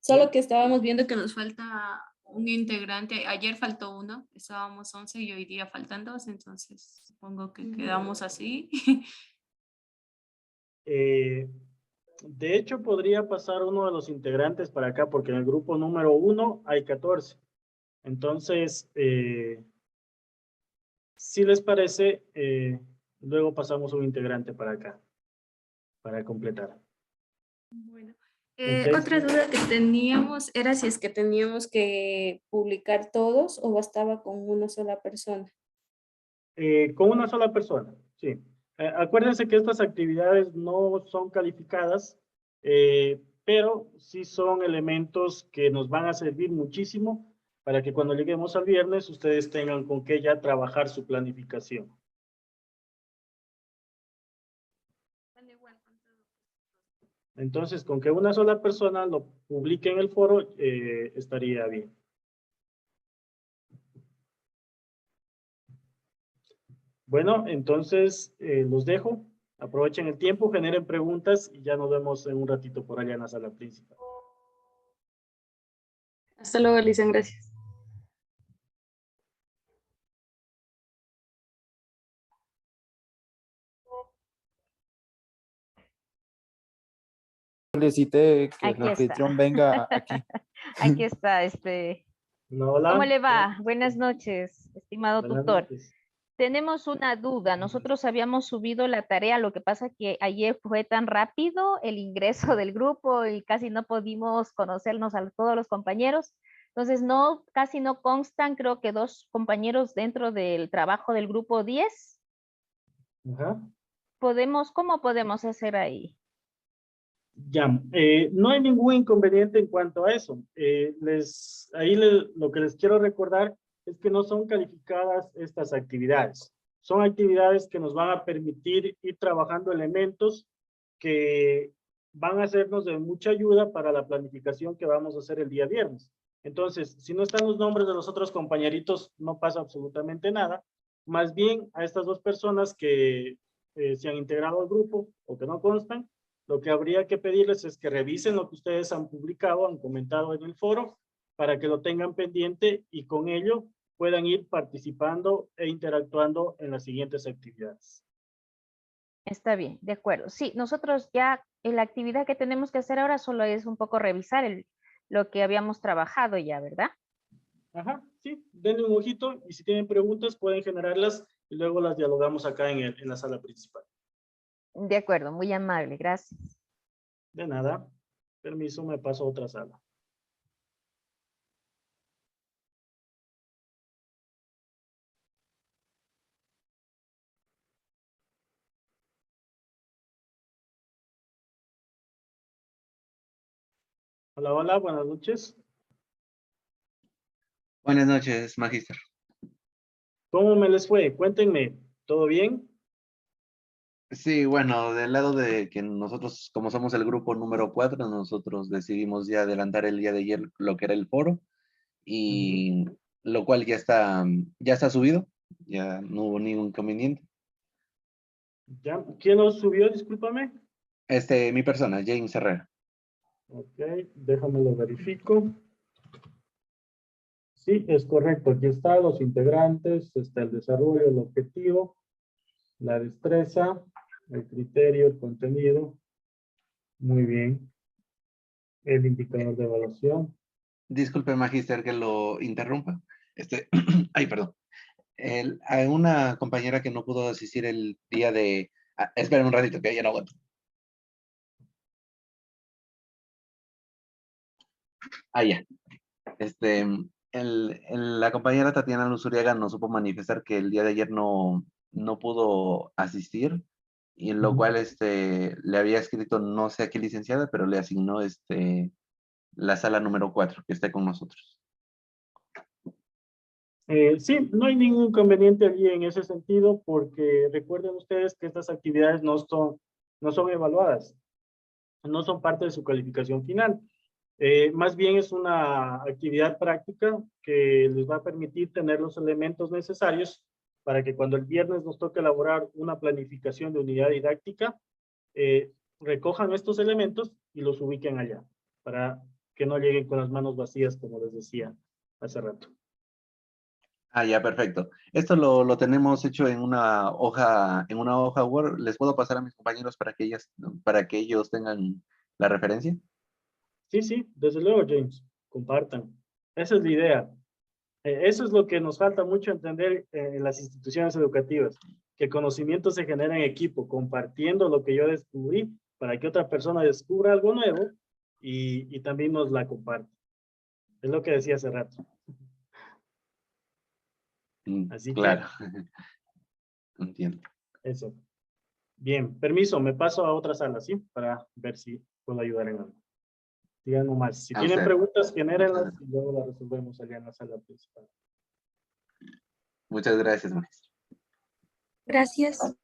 solo que estábamos viendo que nos falta un integrante. Ayer faltó uno, estábamos 11 y hoy día faltan 2, entonces supongo que quedamos así. De hecho, podría pasar uno de los integrantes para acá, porque en el grupo número 1 hay 14. Entonces, si les parece, luego pasamos un integrante para acá, para completar. Bueno, Entonces, otra duda que teníamos era si es que teníamos que publicar todos o bastaba con una sola persona. con una sola persona, sí. Acuérdense que estas actividades no son calificadas, pero sí son elementos que nos van a servir muchísimo para que cuando lleguemos al viernes ustedes tengan con qué ya trabajar su planificación. Entonces, con que una sola persona lo publique en el foro, estaría bien. Bueno, entonces los dejo. Aprovechen el tiempo, generen preguntas y ya nos vemos en un ratito por allá en la sala principal. Hasta luego, Alicia, gracias. Solicité que el Aquí está. anfitrión venga aquí. Aquí está, No, hola. ¿cómo le va? Buenas noches, estimado Buenas tutor. noches. Tenemos una duda. Nosotros habíamos subido la tarea, lo que pasa que ayer fue tan rápido el ingreso del grupo y casi no pudimos conocernos a todos los compañeros. Entonces, casi no constan, creo que 2 compañeros dentro del trabajo del grupo 10. Ajá. ¿Cómo podemos hacer ahí? Ya, no hay ningún inconveniente en cuanto a eso. Lo que les quiero recordar es que no son calificadas estas actividades. Son actividades que nos van a permitir ir trabajando elementos que van a hacernos de mucha ayuda para la planificación que vamos a hacer el día viernes. Entonces, si no están los nombres de los otros compañeritos, no pasa absolutamente nada. Más bien, a estas 2 personas que se han integrado al grupo o que no constan, lo que habría que pedirles es que revisen lo que ustedes han publicado, han comentado en el foro, para que lo tengan pendiente y con ello puedan ir participando e interactuando en las siguientes actividades. Está bien, de acuerdo. Sí, nosotros ya la actividad que tenemos que hacer ahora solo es un poco revisar lo que habíamos trabajado ya, ¿verdad? Ajá, sí, denle un ojito y si tienen preguntas pueden generarlas y luego las dialogamos acá en la sala principal. De acuerdo, muy amable, gracias. De nada. Permiso, me paso a otra sala. Hola, hola, buenas noches. Buenas noches, Magíster. ¿Cómo me les fue? Cuéntenme, ¿todo bien? Sí, bueno, del lado de que nosotros, como somos el grupo número 4, nosotros decidimos ya adelantar el día de ayer lo que era el foro, y lo cual ya está subido, ya no hubo ningún inconveniente. ¿Ya? ¿Quién lo subió? Discúlpame. Mi persona, James Herrera. Ok, déjame lo verifico. Sí, es correcto. Aquí están los integrantes, está el desarrollo, el objetivo, la destreza, el criterio, el contenido. Muy bien. El indicador de evaluación. Disculpe, Magíster, que lo interrumpa. Ay, perdón. Hay una compañera que no pudo asistir el día de... esperen un ratito, que ya no aguanto. Ya. La compañera Tatiana Luzuriaga nos supo manifestar que el día de ayer no pudo asistir, y en lo cual le había escrito, no sé a qué licenciada, pero le asignó la sala número 4, que está con nosotros. Sí, no hay ningún inconveniente allí en ese sentido, porque recuerden ustedes que estas actividades no son evaluadas, no son parte de su calificación final. Más bien es una actividad práctica que les va a permitir tener los elementos necesarios para que cuando el viernes nos toque elaborar una planificación de unidad didáctica, recojan estos elementos y los ubiquen allá, para que no lleguen con las manos vacías, como les decía hace rato. Ya, perfecto. Esto lo tenemos hecho en una hoja Word. ¿Les puedo pasar a mis compañeros para que ellos tengan la referencia? Sí, sí, desde luego, James, compartan. Esa es la idea. Eso es lo que nos falta mucho entender en las instituciones educativas, que el conocimiento se genera en equipo, compartiendo lo que yo descubrí para que otra persona descubra algo nuevo y también nos la comparte. Es lo que decía hace rato. Así que Claro. Entiendo. eso. Bien, permiso, me paso a otra sala, ¿sí? Para ver si puedo ayudar en algo. Digan nomás. Si A tienen usted. preguntas, genérenlas y luego las resolvemos allá en la sala principal. Muchas gracias, maestro. Gracias.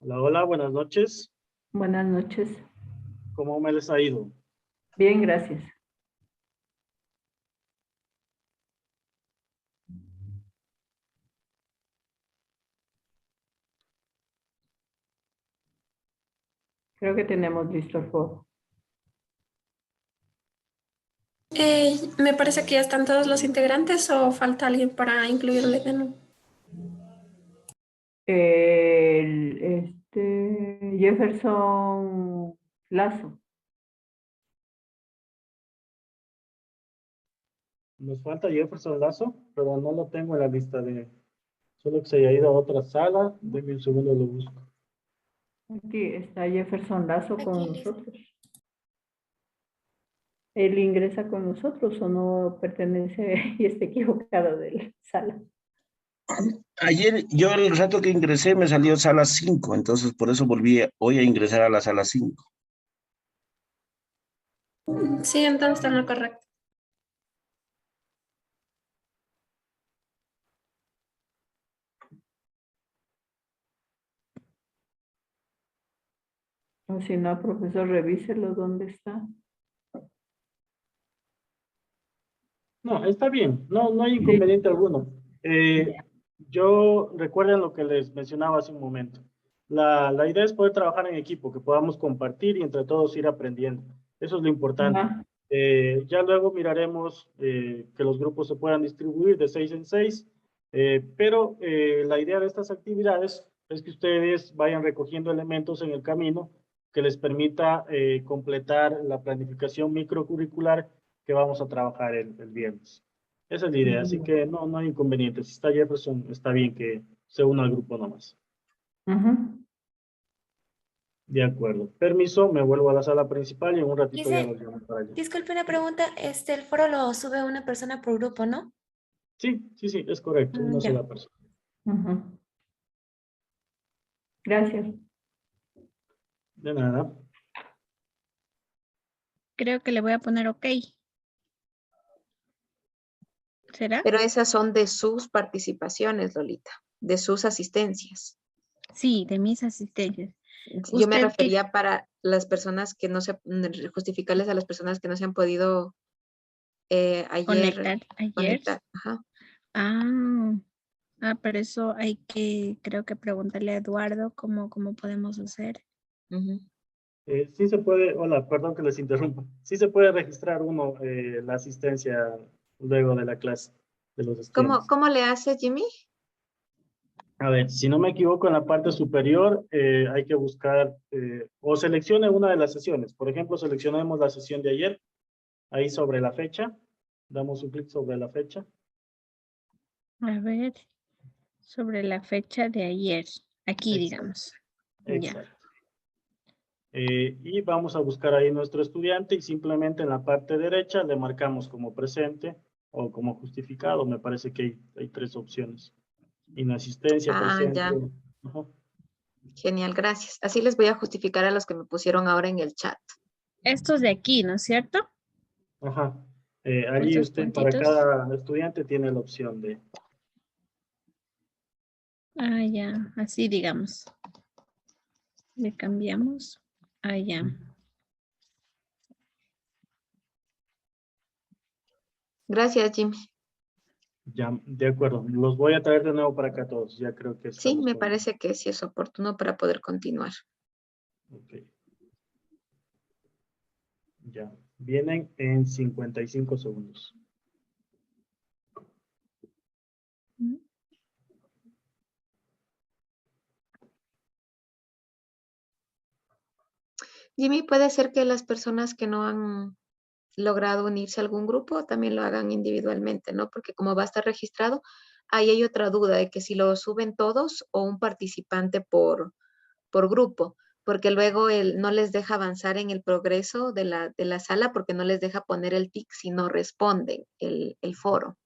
Hola, hola, buenas noches. Buenas noches. ¿Cómo me les ha ido? Bien, gracias. Creo que tenemos listo el foro. Me parece que ya están todos los integrantes o falta alguien para incluirle de nuevo. Jefferson Lazo. Nos falta Jefferson Lazo, pero no lo tengo en la lista de... Solo que se haya ido a otra sala. Denme un segundo, lo busco. Aquí está Jefferson Lazo con nosotros. ¿Él ingresa con nosotros o no pertenece y está equivocado de la sala? Ayer, yo el rato que ingresé me salió sala 5, entonces por eso volví hoy a ingresar a la sala 5. Sí, entonces está en lo correcto. O si no, profesor, revíselo dónde está. No, está bien, no hay inconveniente alguno. Yo recuerden lo que les mencionaba hace un momento. La idea es poder trabajar en equipo, que podamos compartir y entre todos ir aprendiendo. Eso es lo importante. Ajá. Ya luego miraremos que los grupos se puedan distribuir de 6 en 6, pero la idea de estas actividades es que ustedes vayan recogiendo elementos en el camino que les permita completar la planificación microcurricular que vamos a trabajar el viernes. Esa es la idea, así que no hay inconveniente. Si está Jefferson, está bien que se una al grupo nomás. Ajá. De acuerdo. Permiso, me vuelvo a la sala principal y en un ratito ya Dice, los llamo para allá. disculpe una pregunta, el foro lo sube una persona por grupo, ¿no? Sí, es correcto, una Ya. sola persona. Ajá. Gracias. De nada. Creo que le voy a poner OK. ¿Será? Pero esas son de sus participaciones, Lolita, de sus asistencias. Sí, de mis asistencias. Yo me ¿Usted qué- refería para las personas que no se, justificarles a las personas que no se han podido ayer conectar ayer? conectar. Ajá. Pero eso hay que, creo que preguntarle a Eduardo cómo podemos hacer. Ujú. Sí se puede, hola, perdón que les interrumpa. Sí se puede registrar uno la asistencia luego de la clase de los estudiantes. ¿Cómo le hace, Jimmy? A ver, si no me equivoco, en la parte superior hay que buscar o seleccione una de las sesiones. Por ejemplo, seleccionemos la sesión de ayer, ahí sobre la fecha. Damos un clic sobre la fecha. A ver, sobre la fecha de ayer. Aquí, Exacto. digamos. Ya. Exacto. Y vamos a buscar ahí nuestro estudiante y simplemente en la parte derecha le marcamos como presente o como justificado. Me parece que hay tres opciones. Inasistencia, presente. Ya. Ajá. Genial, gracias. Así les voy a justificar a los que me pusieron ahora en el chat. Estos de aquí, ¿no es cierto? Ajá. Allí Estos usted para puntitos. cada estudiante tiene la opción de... Ya, así digamos. Le cambiamos. Ya. Gracias, Jimmy. Ya, de acuerdo. Los voy a traer de nuevo para acá todos. Ya creo que Sí, estamos me con- parece que sí es oportuno para poder continuar. Ok. Ya. Vienen en 55 segundos. Jimmy, puede ser que las personas que no han logrado unirse a algún grupo también lo hagan individualmente, ¿no? Porque como va a estar registrado, ahí hay otra duda de que si lo suben todos o un participante por grupo, porque luego no les deja avanzar en el progreso de la sala porque no les deja poner el tic si no responden el foro.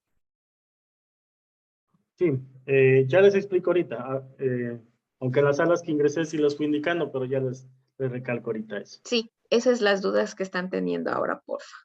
Sí, ya les explico ahorita. Aunque en las salas que ingresé sí los fui indicando, pero ya les recalco ahorita eso. Sí, esas son las dudas que están teniendo ahora, porfa.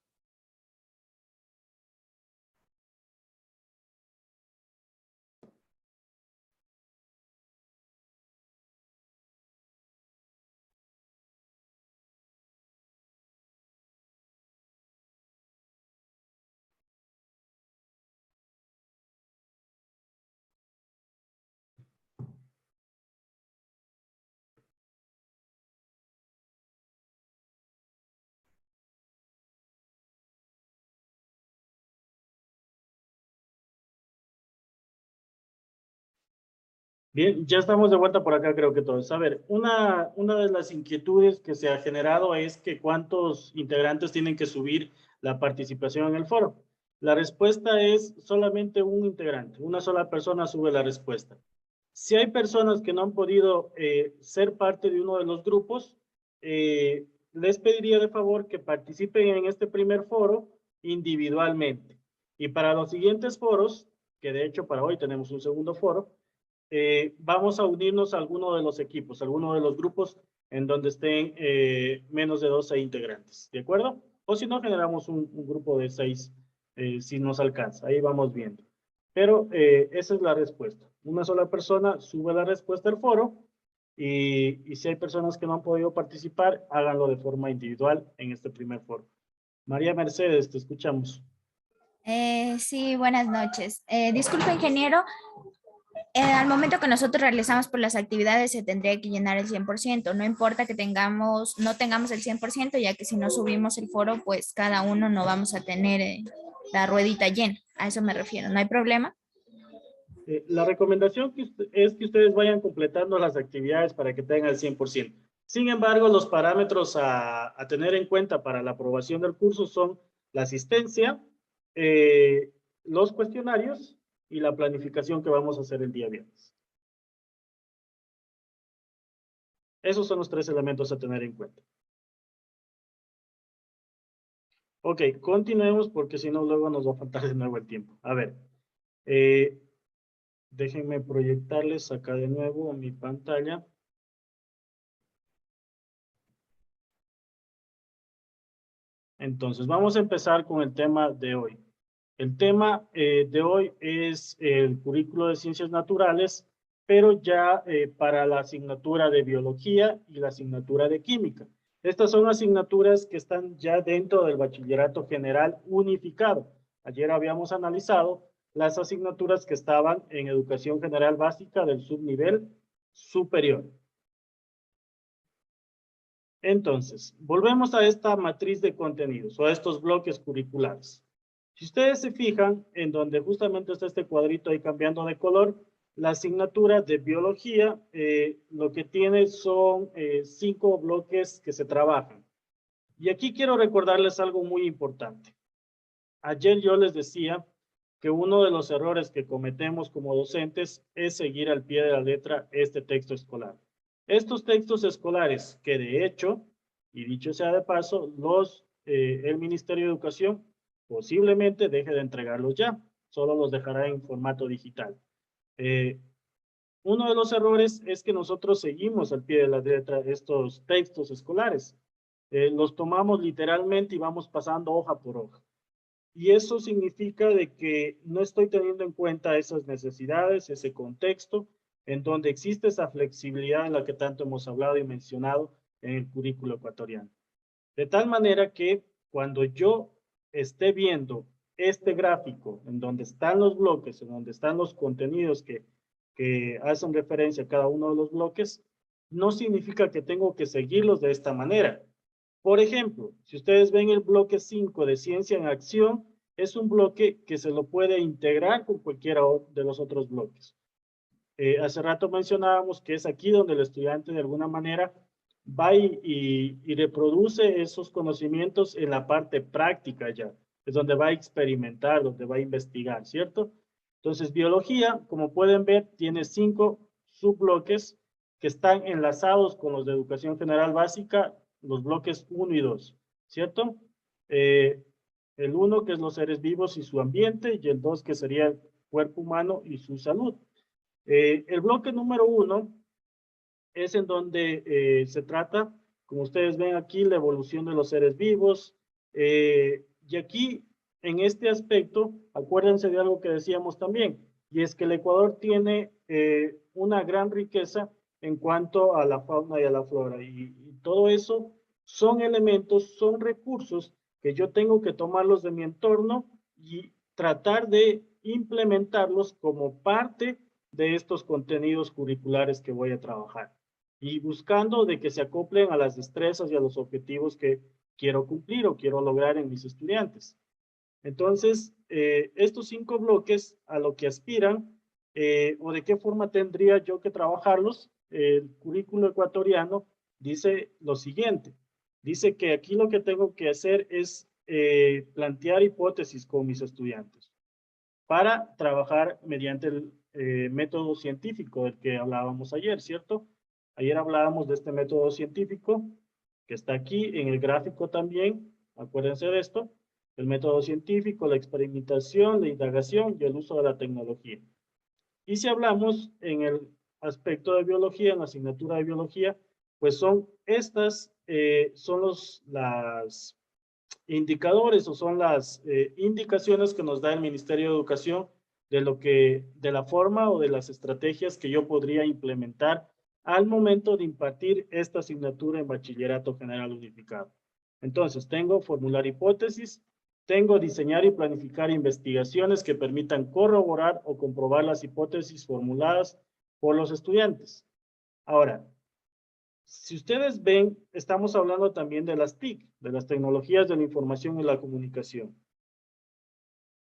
Bien, ya estamos de vuelta por acá, creo que todos. A ver, una de las inquietudes que se ha generado es que cuántos integrantes tienen que subir la participación en el foro. La respuesta es solamente un integrante, una sola persona sube la respuesta. Si hay personas que no han podido ser parte de uno de los grupos, les pediría de favor que participen en este primer foro individualmente. Y para los siguientes foros, que de hecho para hoy tenemos un segundo foro, vamos a unirnos a alguno de los equipos, a alguno de los grupos en donde estén menos de 12 integrantes, ¿de acuerdo? O si no, generamos un grupo de 6 si nos alcanza, ahí vamos viendo. Pero esa es la respuesta. Una sola persona sube la respuesta al foro y si hay personas que no han podido participar, háganlo de forma individual en este primer foro. María Mercedes, te escuchamos. Sí, buenas noches. Disculpe, ingeniero. Al momento que nosotros realizamos por las actividades se tendría que llenar el 100%. No importa que no tengamos el 100%, ya que si no subimos el foro, pues cada uno no vamos a tener la ruedita llena. A eso me refiero. ¿No hay problema? La recomendación es que ustedes vayan completando las actividades para que tengan el 100%. Sin embargo, los parámetros a tener en cuenta para la aprobación del curso son la asistencia, los cuestionarios y la planificación que vamos a hacer el día viernes. Esos son los 3 elementos a tener en cuenta. Ok, continuemos porque si no luego nos va a faltar de nuevo el tiempo. A ver, déjenme proyectarles acá de nuevo mi pantalla. Entonces, vamos a empezar con el tema de hoy. El tema de hoy es el currículo de Ciencias Naturales, pero ya para la asignatura de Biología y la asignatura de Química. Estas son asignaturas que están ya dentro del Bachillerato General Unificado. Ayer habíamos analizado las asignaturas que estaban en Educación General Básica del subnivel superior. Entonces, volvemos a esta matriz de contenidos o a estos bloques curriculares. Si ustedes se fijan, en donde justamente está este cuadrito ahí cambiando de color, la asignatura de biología, lo que tiene son 5 bloques que se trabajan. Y aquí quiero recordarles algo muy importante. Ayer yo les decía que uno de los errores que cometemos como docentes es seguir al pie de la letra este texto escolar. Estos textos escolares que de hecho, y dicho sea de paso, el Ministerio de Educación posiblemente deje de entregarlos ya, solo los dejará en formato digital. Uno de los errores es que nosotros seguimos al pie de la letra estos textos escolares. Los tomamos literalmente y vamos pasando hoja por hoja. Y eso significa de que no estoy teniendo en cuenta esas necesidades, ese contexto, en donde existe esa flexibilidad en la que tanto hemos hablado y mencionado en el currículo ecuatoriano. De tal manera que cuando yo esté viendo este gráfico en donde están los bloques, en donde están los contenidos que hacen referencia a cada uno de los bloques, no significa que tengo que seguirlos de esta manera. Por ejemplo, si ustedes ven el bloque 5 de Ciencia en Acción, es un bloque que se lo puede integrar con cualquiera de los otros bloques. Hace rato mencionábamos que es aquí donde el estudiante de alguna manera va y reproduce esos conocimientos en la parte práctica ya. Es donde va a experimentar, donde va a investigar, ¿cierto? Entonces, biología, como pueden ver, tiene 5 subbloques que están enlazados con los de educación general básica, los bloques 1 y 2, ¿cierto? El 1 que es los seres vivos y su ambiente, y el 2 que sería el cuerpo humano y su salud. El bloque número 1 es en donde se trata, como ustedes ven aquí, la evolución de los seres vivos. Y aquí, en este aspecto, acuérdense de algo que decíamos también, y es que el Ecuador tiene una gran riqueza en cuanto a la fauna y a la flora. Y todo eso son elementos, son recursos que yo tengo que tomarlos de mi entorno y tratar de implementarlos como parte de estos contenidos curriculares que voy a trabajar y buscando de que se acoplen a las destrezas y a los objetivos que quiero cumplir o quiero lograr en mis estudiantes. Entonces, estos 5 bloques a lo que aspiran o de qué forma tendría yo que trabajarlos, el currículo ecuatoriano dice lo siguiente. Dice que aquí lo que tengo que hacer es plantear hipótesis con mis estudiantes para trabajar mediante el método científico del que hablábamos ayer, ¿cierto? Ayer hablábamos de este método científico que está aquí en el gráfico también, acuérdense de esto, el método científico, la experimentación, la indagación y el uso de la tecnología. Y si hablamos en el aspecto de biología, en la asignatura de biología, pues son estas, son las indicadores o son las indicaciones que nos da el Ministerio de Educación de la forma o de las estrategias que yo podría implementar al momento de impartir esta asignatura en Bachillerato General Unificado. Entonces, tengo formular hipótesis, Tengo diseñar y planificar investigaciones que permitan corroborar o comprobar las hipótesis formuladas por los estudiantes. Ahora, si ustedes ven, estamos hablando también de las TIC, de las tecnologías de la información y la comunicación.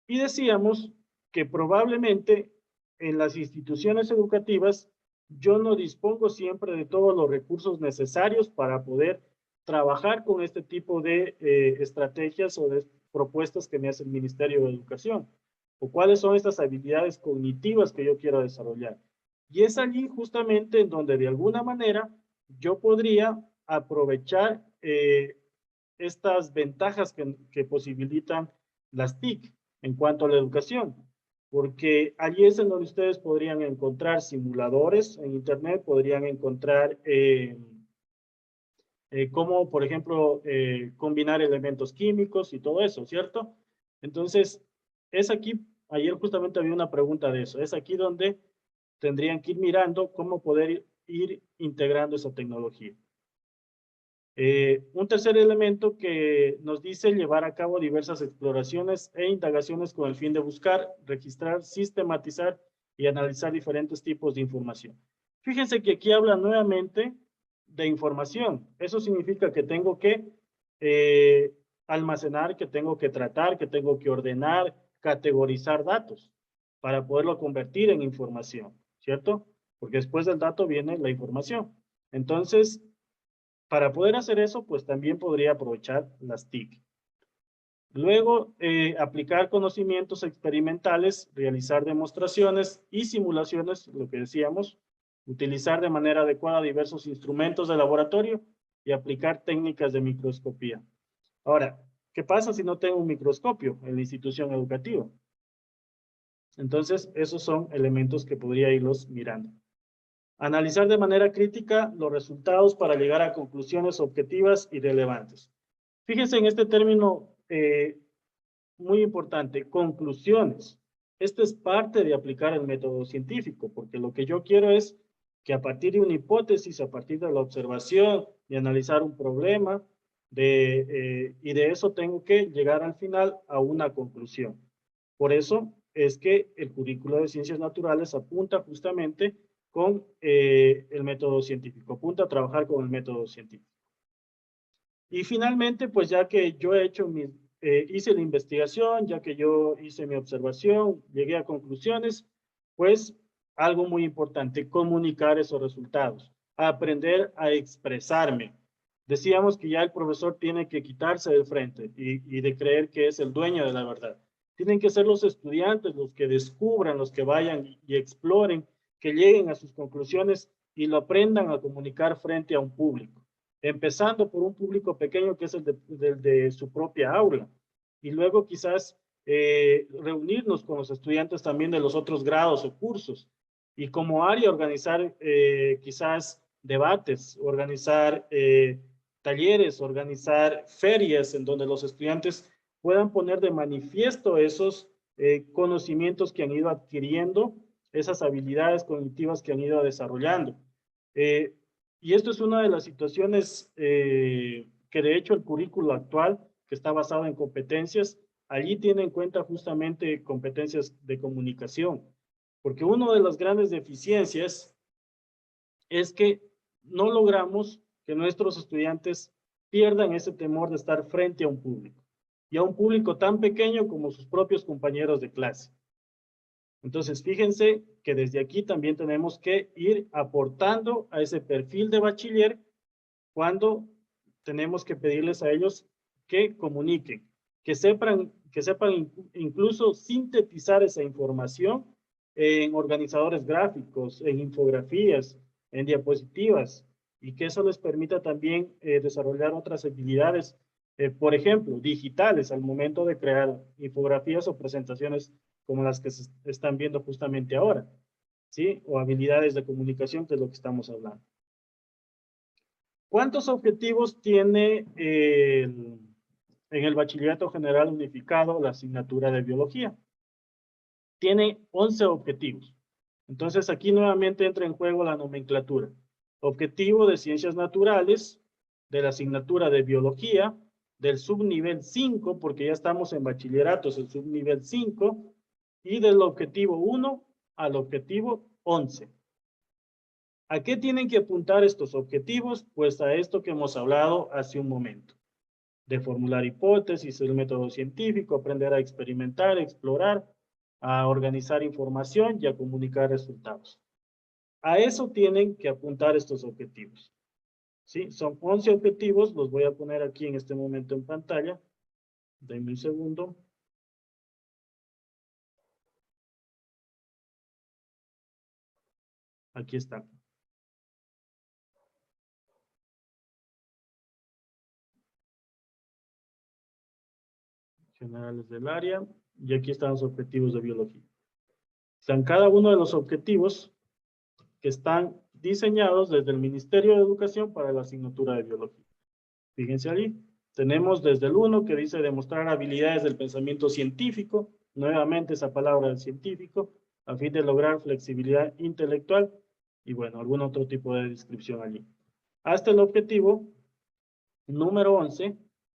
Y decíamos que probablemente en las instituciones educativas yo no dispongo siempre de todos los recursos necesarios para poder trabajar con este tipo de estrategias o de propuestas que me hace el Ministerio de Educación, o cuáles son estas habilidades cognitivas que yo quiero desarrollar. Y es allí justamente en donde de alguna manera yo podría aprovechar estas ventajas que posibilitan las TIC en cuanto a la educación, porque allí es en donde ustedes podrían encontrar simuladores en internet, podrían encontrar cómo, por ejemplo, combinar elementos químicos y todo eso, ¿cierto? Entonces, es aquí, ayer justamente había una pregunta de eso, es aquí donde tendrían que ir mirando cómo poder ir integrando esa tecnología. Un tercer elemento que nos dice llevar a cabo diversas exploraciones e indagaciones con el fin de buscar, registrar, sistematizar y analizar diferentes tipos de información. Fíjense que aquí habla nuevamente de información. Eso significa que tengo que almacenar, que tengo que tratar, que tengo que ordenar, categorizar datos para poderlo convertir en información, ¿cierto? Porque después del dato viene la información. Entonces, para poder hacer eso, pues también podría aprovechar las TIC. Luego, aplicar conocimientos experimentales, realizar demostraciones y simulaciones, lo que decíamos, utilizar de manera adecuada diversos instrumentos de laboratorio y aplicar técnicas de microscopía. Ahora, ¿qué pasa si no tengo un microscopio en la institución educativa? Entonces, esos son elementos que podría irlos mirando. Analizar de manera crítica los resultados para llegar a conclusiones objetivas y relevantes. Fíjense en este término muy importante, conclusiones. Esto es parte de aplicar el método científico, porque lo que yo quiero es que a partir de una hipótesis, a partir de la observación y analizar un problema, y de eso tengo que llegar al final a una conclusión. Por eso es que el currículo de Ciencias Naturales apunta justamente con el método científico, apunta a trabajar con el método científico. Y finalmente, pues ya que yo he hecho hice la investigación, ya que yo hice mi observación, llegué a conclusiones, pues algo muy importante, comunicar esos resultados, aprender a expresarme. Decíamos que ya el profesor tiene que quitarse del frente y de creer que es el dueño de la verdad. Tienen que ser los estudiantes los que descubran, los que vayan y exploren, que lleguen a sus conclusiones y lo aprendan a comunicar frente a un público. Empezando por un público pequeño que es el de su propia aula. Y luego quizás reunirnos con los estudiantes también de los otros grados o cursos. Y como área organizar quizás debates, organizar talleres, organizar ferias en donde los estudiantes puedan poner de manifiesto esos conocimientos que han ido adquiriendo, esas habilidades cognitivas que han ido desarrollando. Y esto es una de las situaciones que de hecho el currículo actual, que está basado en competencias, allí tiene en cuenta justamente competencias de comunicación. Porque una de las grandes deficiencias es que no logramos que nuestros estudiantes pierdan ese temor de estar frente a un público. Y a un público tan pequeño como sus propios compañeros de clase. Entonces, fíjense que desde aquí también tenemos que ir aportando a ese perfil de bachiller cuando tenemos que pedirles a ellos que comuniquen, que sepan incluso sintetizar esa información en organizadores gráficos, en infografías, en diapositivas, y que eso les permita también desarrollar otras habilidades, por ejemplo, digitales al momento de crear infografías o presentaciones como las que se están viendo justamente ahora, ¿sí? O habilidades de comunicación, que es lo que estamos hablando. ¿Cuántos objetivos tiene en el Bachillerato General Unificado la asignatura de Biología? Tiene 11 objetivos. Entonces aquí nuevamente entra en juego la nomenclatura. Objetivo de Ciencias Naturales, de la asignatura de Biología, del subnivel 5, porque ya estamos en bachilleratos, el subnivel 5, y del objetivo 1 al objetivo 11. ¿A qué tienen que apuntar estos objetivos? Pues a esto que hemos hablado hace un momento. De formular hipótesis, el método científico, aprender a experimentar, explorar, a organizar información y a comunicar resultados. A eso tienen que apuntar estos objetivos. ¿Sí? Son 11 objetivos, los voy a poner aquí en este momento en pantalla. Denme un segundo. Aquí están. Generales del área. Y aquí están los objetivos de biología. Están cada uno de los objetivos que están diseñados desde el Ministerio de Educación para la asignatura de biología. Fíjense ahí. Tenemos desde el 1 que dice demostrar habilidades del pensamiento científico. Nuevamente esa palabra del científico, a fin de lograr flexibilidad intelectual y bueno, algún otro tipo de descripción allí. Hasta el objetivo número 11,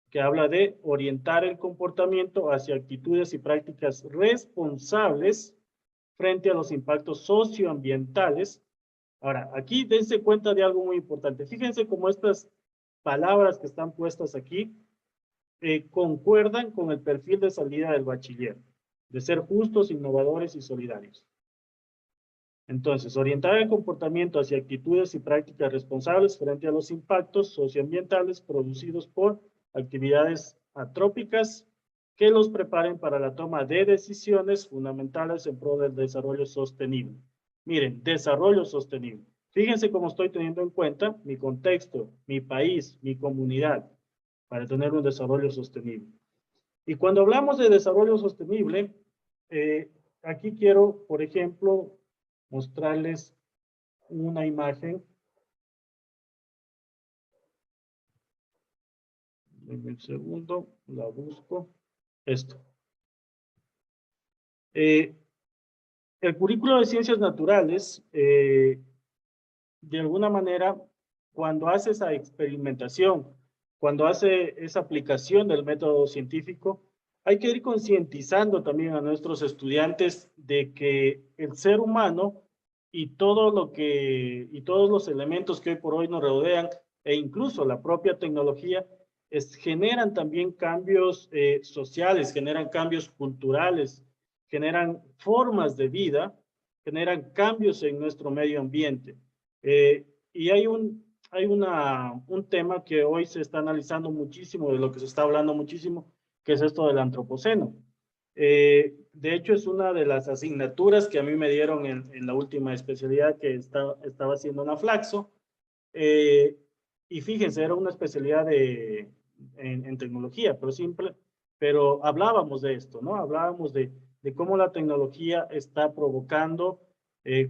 que habla de orientar el comportamiento hacia actitudes y prácticas responsables frente a los impactos socioambientales. Ahora, aquí dense cuenta de algo muy importante. Fíjense cómo estas palabras que están puestas aquí concuerdan con el perfil de salida del bachiller, de ser justos, innovadores y solidarios. Entonces, orientar el comportamiento hacia actitudes y prácticas responsables frente a los impactos socioambientales producidos por actividades atrópicas que los preparen para la toma de decisiones fundamentales en pro del desarrollo sostenible. Miren, desarrollo sostenible. Fíjense cómo estoy teniendo en cuenta mi contexto, mi país, mi comunidad, para tener un desarrollo sostenible. Y cuando hablamos de desarrollo sostenible, aquí quiero, por ejemplo, mostrarles una imagen. Denme un segundo, la busco. Esto. El currículo de ciencias naturales, de alguna manera, cuando hace esa experimentación, cuando hace esa aplicación del método científico, hay que ir concientizando también a nuestros estudiantes de que el ser humano y todos los elementos que hoy por hoy nos rodean, e incluso la propia tecnología, generan también cambios sociales, generan cambios culturales, generan formas de vida, generan cambios en nuestro medio ambiente. Y hay un tema que hoy se está analizando muchísimo, de lo que se está hablando muchísimo, que es esto del antropoceno. De hecho, es una de las asignaturas que a mí me dieron en la última especialidad que estaba haciendo en Aflaxo. Y fíjense, era una especialidad en tecnología, pero hablábamos de esto, ¿no? Hablábamos de cómo la tecnología está provocando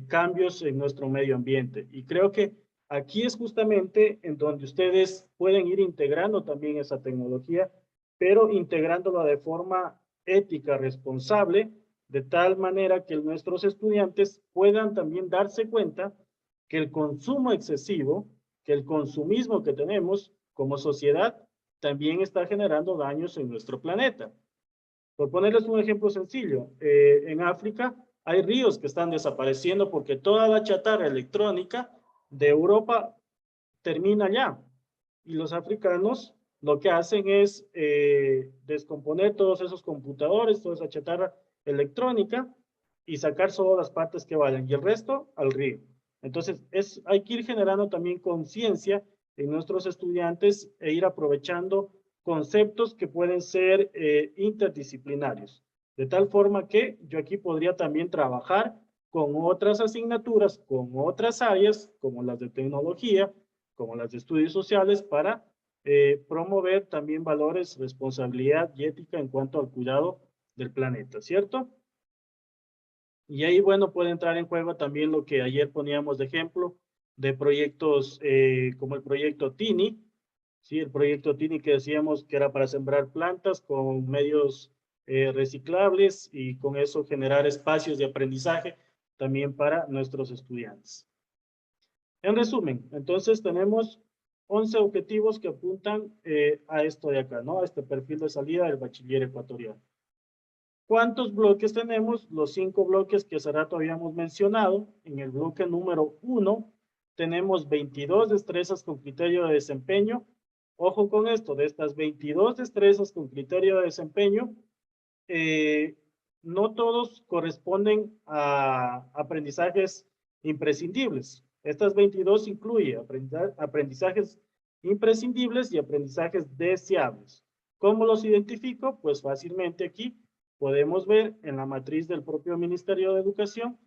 cambios en nuestro medio ambiente. Y creo que aquí es justamente en donde ustedes pueden ir integrando también esa tecnología, pero integrándola de forma ética, responsable, de tal manera que nuestros estudiantes puedan también darse cuenta que el consumo excesivo, que el consumismo que tenemos como sociedad, también está generando daños en nuestro planeta. Por ponerles un ejemplo sencillo, en África hay ríos que están desapareciendo porque toda la chatarra electrónica de Europa termina allá. Y los africanos lo que hacen es descomponer todos esos computadores, toda esa chatarra electrónica y sacar solo las partes que valen y el resto al río. Entonces, hay que ir generando también conciencia en nuestros estudiantes e ir aprovechando conceptos que pueden ser interdisciplinarios. De tal forma que yo aquí podría también trabajar con otras asignaturas, con otras áreas, como las de tecnología, como las de estudios sociales, para promover también valores, responsabilidad y ética en cuanto al cuidado del planeta, ¿cierto? Y ahí, bueno, puede entrar en juego también lo que ayer poníamos de ejemplo de proyectos como el proyecto TINI, ¿sí? El proyecto TINI que decíamos que era para sembrar plantas con medios reciclables y con eso generar espacios de aprendizaje también para nuestros estudiantes. En resumen, entonces tenemos 11 objetivos que apuntan a esto de acá, ¿no? A este perfil de salida del bachiller ecuatoriano. ¿Cuántos bloques tenemos? Los 5 bloques que hace rato habíamos mencionado. En el bloque número 1 tenemos 22 destrezas con criterio de desempeño. Ojo con esto, de estas 22 destrezas con criterio de desempeño, no todos corresponden a aprendizajes imprescindibles. Estas 22 incluyen aprendizajes imprescindibles y aprendizajes deseables. ¿Cómo los identifico? Pues fácilmente aquí podemos ver en la matriz del propio Ministerio de Educación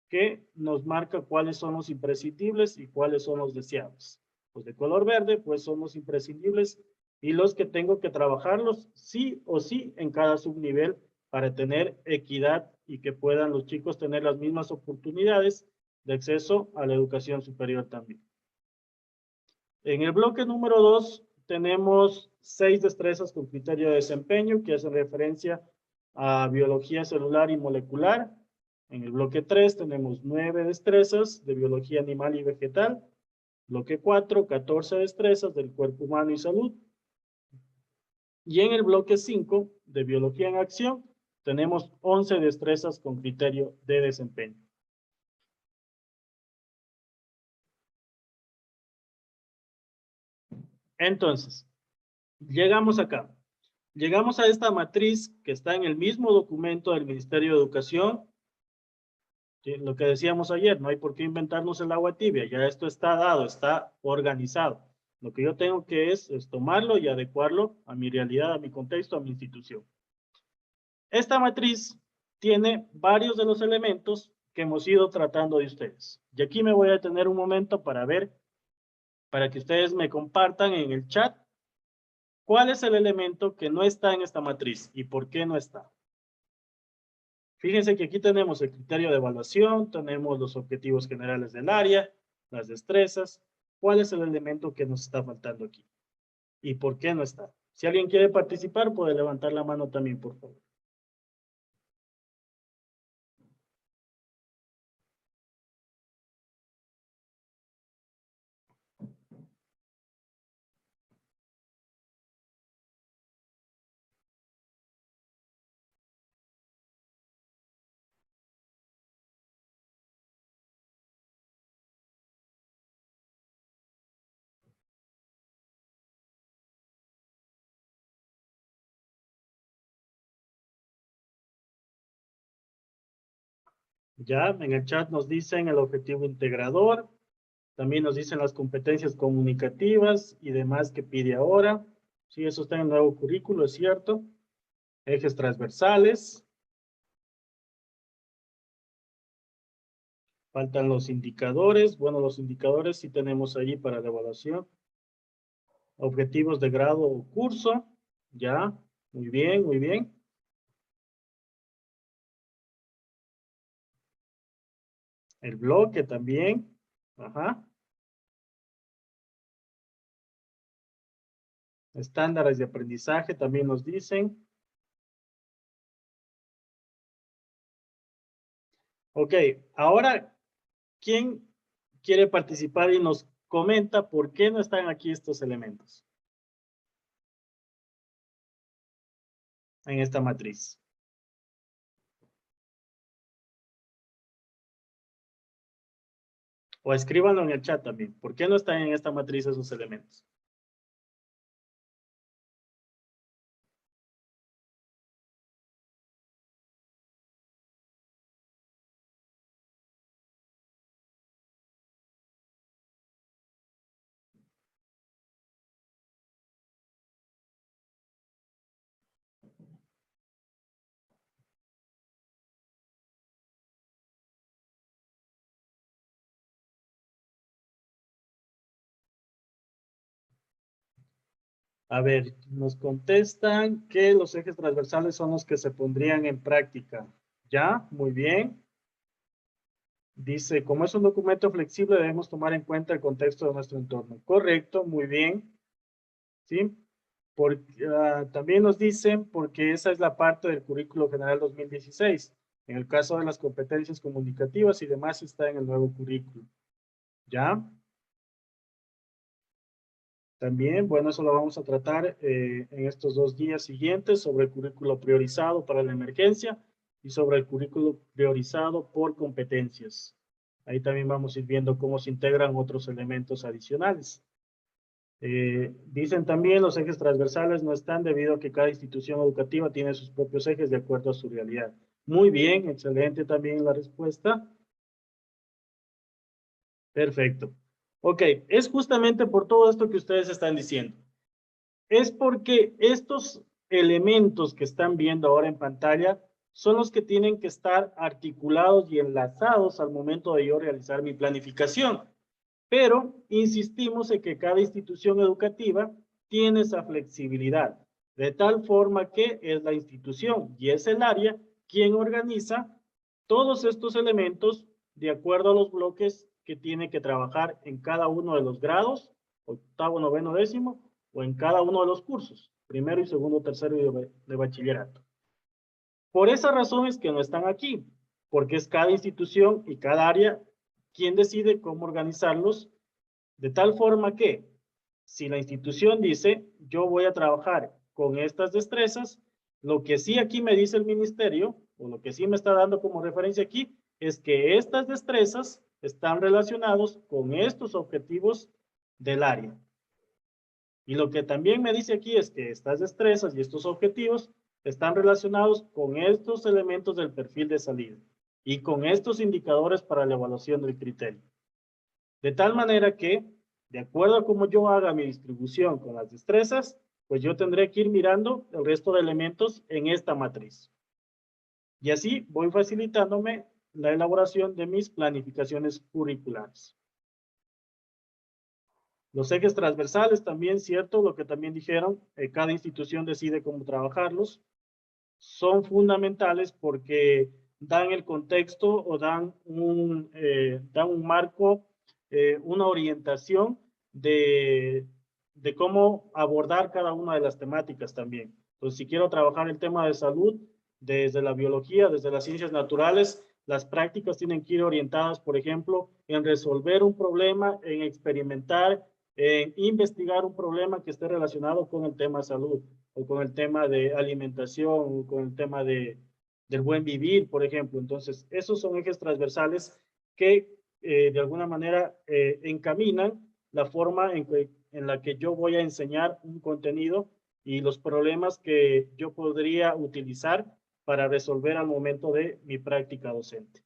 que nos marca cuáles son los imprescindibles y cuáles son los deseables. Los de color verde, pues son los imprescindibles y los que tengo que trabajarlos sí o sí en cada subnivel para tener equidad y que puedan los chicos tener las mismas oportunidades de acceso a la educación superior también. En el bloque número 2 tenemos 6 destrezas con criterio de desempeño que hacen referencia a biología celular y molecular. En el bloque 3 tenemos 9 destrezas de biología animal y vegetal. Bloque 4, 14 destrezas del cuerpo humano y salud. Y en el bloque 5 de biología en acción tenemos 11 destrezas con criterio de desempeño. Entonces, llegamos acá. Llegamos a esta matriz que está en el mismo documento del Ministerio de Educación. ¿Sí? Lo que decíamos ayer, no hay por qué inventarnos el agua tibia. Ya esto está dado, está organizado. Lo que yo tengo que es tomarlo y adecuarlo a mi realidad, a mi contexto, a mi institución. Esta matriz tiene varios de los elementos que hemos ido tratando de ustedes. Y aquí me voy a detener un momento para ver, para que ustedes me compartan en el chat cuál es el elemento que no está en esta matriz y por qué no está. Fíjense que aquí tenemos el criterio de evaluación, tenemos los objetivos generales del área, las destrezas. ¿Cuál es el elemento que nos está faltando aquí? ¿Y por qué no está? Si alguien quiere participar, puede levantar la mano también, por favor. Ya, en el chat nos dicen el objetivo integrador, también nos dicen las competencias comunicativas y demás que pide ahora. Sí, eso está en el nuevo currículo, es cierto. Ejes transversales. Faltan los indicadores. Bueno, los indicadores sí tenemos ahí para la evaluación. Objetivos de grado o curso. Ya, muy bien, muy bien. El bloque también. Ajá. Estándares de aprendizaje también nos dicen. Ok, ahora, ¿quién quiere participar y nos comenta por qué no están aquí estos elementos en esta matriz? O escríbanlo en el chat también. ¿Por qué no están en esta matriz esos elementos? A ver, nos contestan que los ejes transversales son los que se pondrían en práctica. ¿Ya? Muy bien. Dice, como es un documento flexible, debemos tomar en cuenta el contexto de nuestro entorno. Correcto, muy bien. ¿Sí? También nos dicen, porque esa es la parte del currículo general 2016. En el caso de las competencias comunicativas y demás está en el nuevo currículo. ¿Ya? También, bueno, eso lo vamos a tratar en estos 2 días siguientes sobre el currículo priorizado para la emergencia y sobre el currículo priorizado por competencias. Ahí también vamos a ir viendo cómo se integran otros elementos adicionales. Dicen también los ejes transversales no están debido a que cada institución educativa tiene sus propios ejes de acuerdo a su realidad. Muy bien, excelente también la respuesta. Perfecto. Ok, es justamente por todo esto que ustedes están diciendo. Es porque estos elementos que están viendo ahora en pantalla son los que tienen que estar articulados y enlazados al momento de yo realizar mi planificación. Pero insistimos en que cada institución educativa tiene esa flexibilidad, de tal forma que es la institución y es el área quien organiza todos estos elementos de acuerdo a los bloques que tiene que trabajar en cada uno de los grados, octavo, noveno, décimo, o en cada uno de los cursos, primero y segundo, tercero de bachillerato. Por esa razón es que no están aquí, porque es cada institución y cada área quien decide cómo organizarlos, de tal forma que si la institución dice, yo voy a trabajar con estas destrezas, lo que sí aquí me dice el ministerio, o lo que sí me está dando como referencia aquí, es que estas destrezas están relacionados con estos objetivos del área. Y lo que también me dice aquí es que estas destrezas y estos objetivos están relacionados con estos elementos del perfil de salida y con estos indicadores para la evaluación del criterio. De tal manera que, de acuerdo a cómo yo haga mi distribución con las destrezas, pues yo tendré que ir mirando el resto de elementos en esta matriz. Y así voy facilitándome la elaboración de mis planificaciones curriculares. Los ejes transversales también, cierto, lo que también dijeron, cada institución decide cómo trabajarlos. Son fundamentales porque dan el contexto o dan un marco, una orientación de cómo abordar cada una de las temáticas también. Entonces, si quiero trabajar el tema de salud, desde la biología, desde las ciencias naturales, las prácticas tienen que ir orientadas, por ejemplo, en resolver un problema, en experimentar, en investigar un problema que esté relacionado con el tema de salud, o con el tema de alimentación, o con el tema del buen vivir, por ejemplo. Entonces, esos son ejes transversales que de alguna manera encaminan la forma en la que yo voy a enseñar un contenido y los problemas que yo podría utilizar para resolver al momento de mi práctica docente.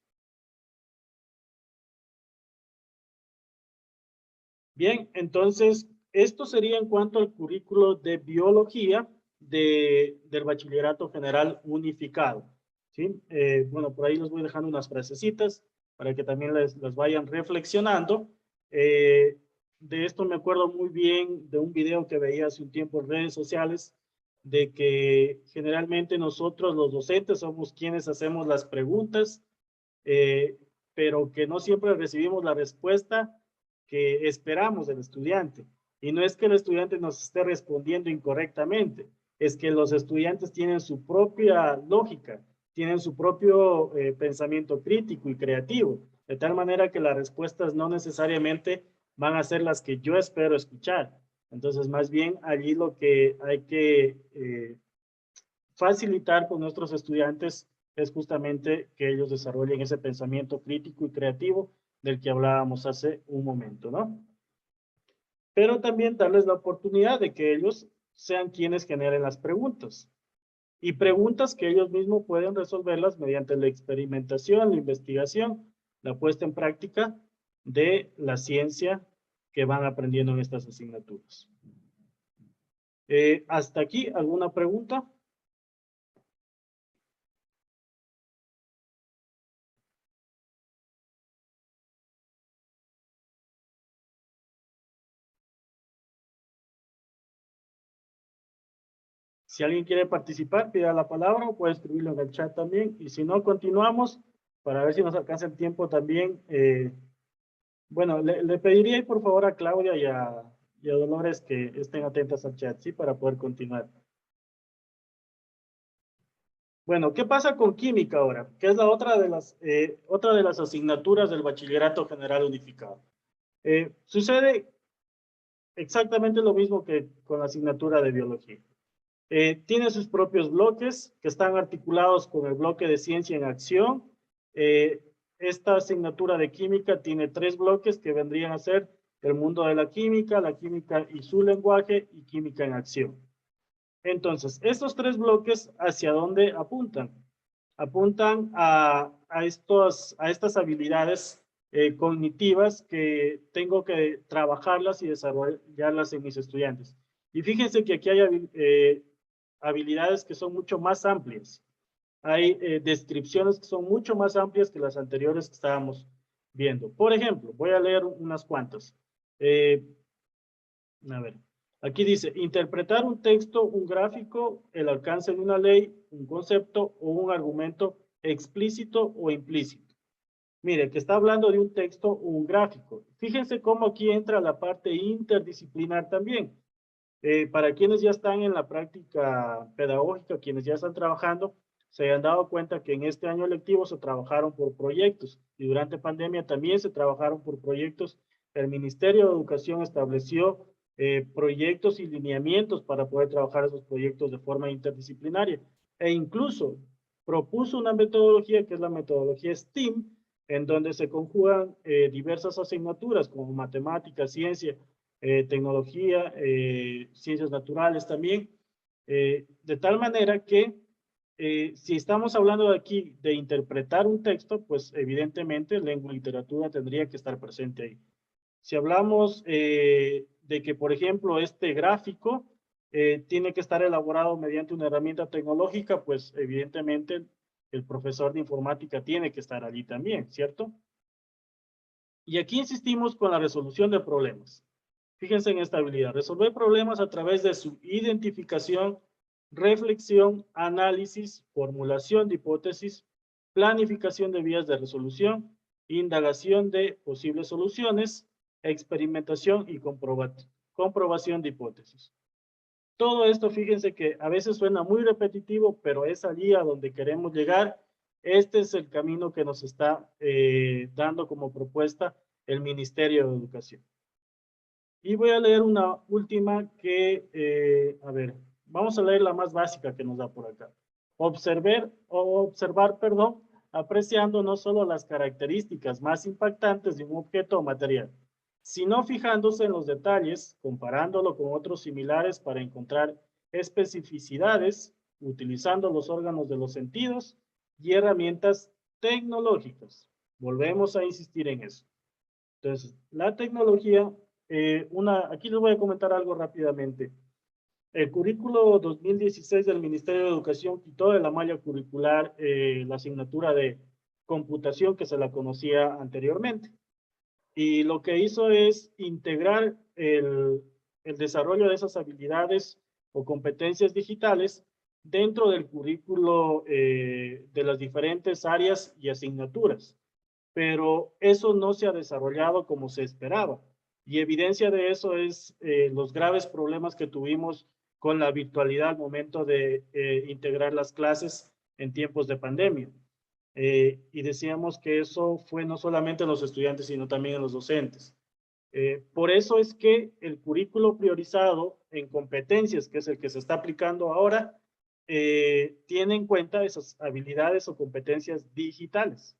Bien, entonces, esto sería en cuanto al currículo de biología del Bachillerato General Unificado. ¿Sí? Bueno, por ahí les voy dejando unas frasecitas para que también las vayan reflexionando. De esto me acuerdo muy bien de un video que veía hace un tiempo en redes sociales, de que generalmente nosotros los docentes somos quienes hacemos las preguntas, pero que no siempre recibimos la respuesta que esperamos del estudiante. Y no es que el estudiante nos esté respondiendo incorrectamente, es que los estudiantes tienen su propia lógica, tienen su propio pensamiento crítico y creativo, de tal manera que las respuestas no necesariamente van a ser las que yo espero escuchar. Entonces, más bien, allí lo que hay que facilitar con nuestros estudiantes es justamente que ellos desarrollen ese pensamiento crítico y creativo del que hablábamos hace un momento, ¿no? Pero también darles la oportunidad de que ellos sean quienes generen las preguntas. Y preguntas que ellos mismos pueden resolverlas mediante la experimentación, la investigación, la puesta en práctica de la ciencia que van aprendiendo en estas asignaturas. ¿Hasta aquí alguna pregunta? Si alguien quiere participar, pida la palabra o puede escribirlo en el chat también. Y si no, continuamos para ver si nos alcanza el tiempo también. Bueno, le pediría por favor a Claudia y a Dolores que estén atentas al chat, ¿sí? Para poder continuar. Bueno, ¿qué pasa con química ahora? Que es la otra de las asignaturas del Bachillerato General Unificado. Sucede exactamente lo mismo que con la asignatura de biología. Tiene sus propios bloques que están articulados con el bloque de ciencia en acción. Esta asignatura de química tiene 3 bloques que vendrían a ser el mundo de la química y su lenguaje y química en acción. Entonces, estos 3 bloques, ¿hacia dónde apuntan? Apuntan a estas habilidades cognitivas que tengo que trabajarlas y desarrollarlas en mis estudiantes. Y fíjense que aquí hay habilidades que son mucho más amplias. Hay descripciones que son mucho más amplias que las anteriores que estábamos viendo. Por ejemplo, voy a leer unas cuantas. A ver, aquí dice, interpretar un texto, un gráfico, el alcance de una ley, un concepto o un argumento explícito o implícito. Mire, que está hablando de un texto o un gráfico. Fíjense cómo aquí entra la parte interdisciplinar también. Para quienes ya están en la práctica pedagógica, quienes ya están trabajando, se han dado cuenta que en este año lectivo se trabajaron por proyectos y durante pandemia también se trabajaron por proyectos. El Ministerio de Educación estableció proyectos y lineamientos para poder trabajar esos proyectos de forma interdisciplinaria e incluso propuso una metodología que es la metodología STEAM, en donde se conjugan diversas asignaturas como matemáticas, ciencia, tecnología, ciencias naturales también, de tal manera que si estamos hablando de aquí de interpretar un texto, pues evidentemente lengua y literatura tendría que estar presente ahí. Si hablamos de que, por ejemplo, este gráfico tiene que estar elaborado mediante una herramienta tecnológica, pues evidentemente el profesor de informática tiene que estar allí también, ¿cierto? Y aquí insistimos con la resolución de problemas. Fíjense en esta habilidad, resolver problemas a través de su identificación, reflexión, análisis, formulación de hipótesis, planificación de vías de resolución, indagación de posibles soluciones, experimentación y comprobación de hipótesis. Todo esto, fíjense que a veces suena muy repetitivo, pero es allí a donde queremos llegar. Este es el camino que nos está dando como propuesta el Ministerio de Educación. Y voy a leer una última que, a ver, vamos a leer la más básica que nos da por acá. Observar, apreciando no solo las características más impactantes de un objeto o material, sino fijándose en los detalles, comparándolo con otros similares para encontrar especificidades, utilizando los órganos de los sentidos y herramientas tecnológicas. Volvemos a insistir en eso. Entonces, la tecnología, aquí les voy a comentar algo rápidamente. El currículo 2016 del Ministerio de Educación quitó de la malla curricular la asignatura de computación que se la conocía anteriormente. Y lo que hizo es integrar el desarrollo de esas habilidades o competencias digitales dentro del currículo de las diferentes áreas y asignaturas. Pero eso no se ha desarrollado como se esperaba. Y evidencia de eso es los graves problemas que tuvimos con la virtualidad al momento de integrar las clases en tiempos de pandemia. Y decíamos que eso fue no solamente en los estudiantes, sino también en los docentes. Por eso es que el currículo priorizado en competencias, que es el que se está aplicando ahora, tiene en cuenta esas habilidades o competencias digitales,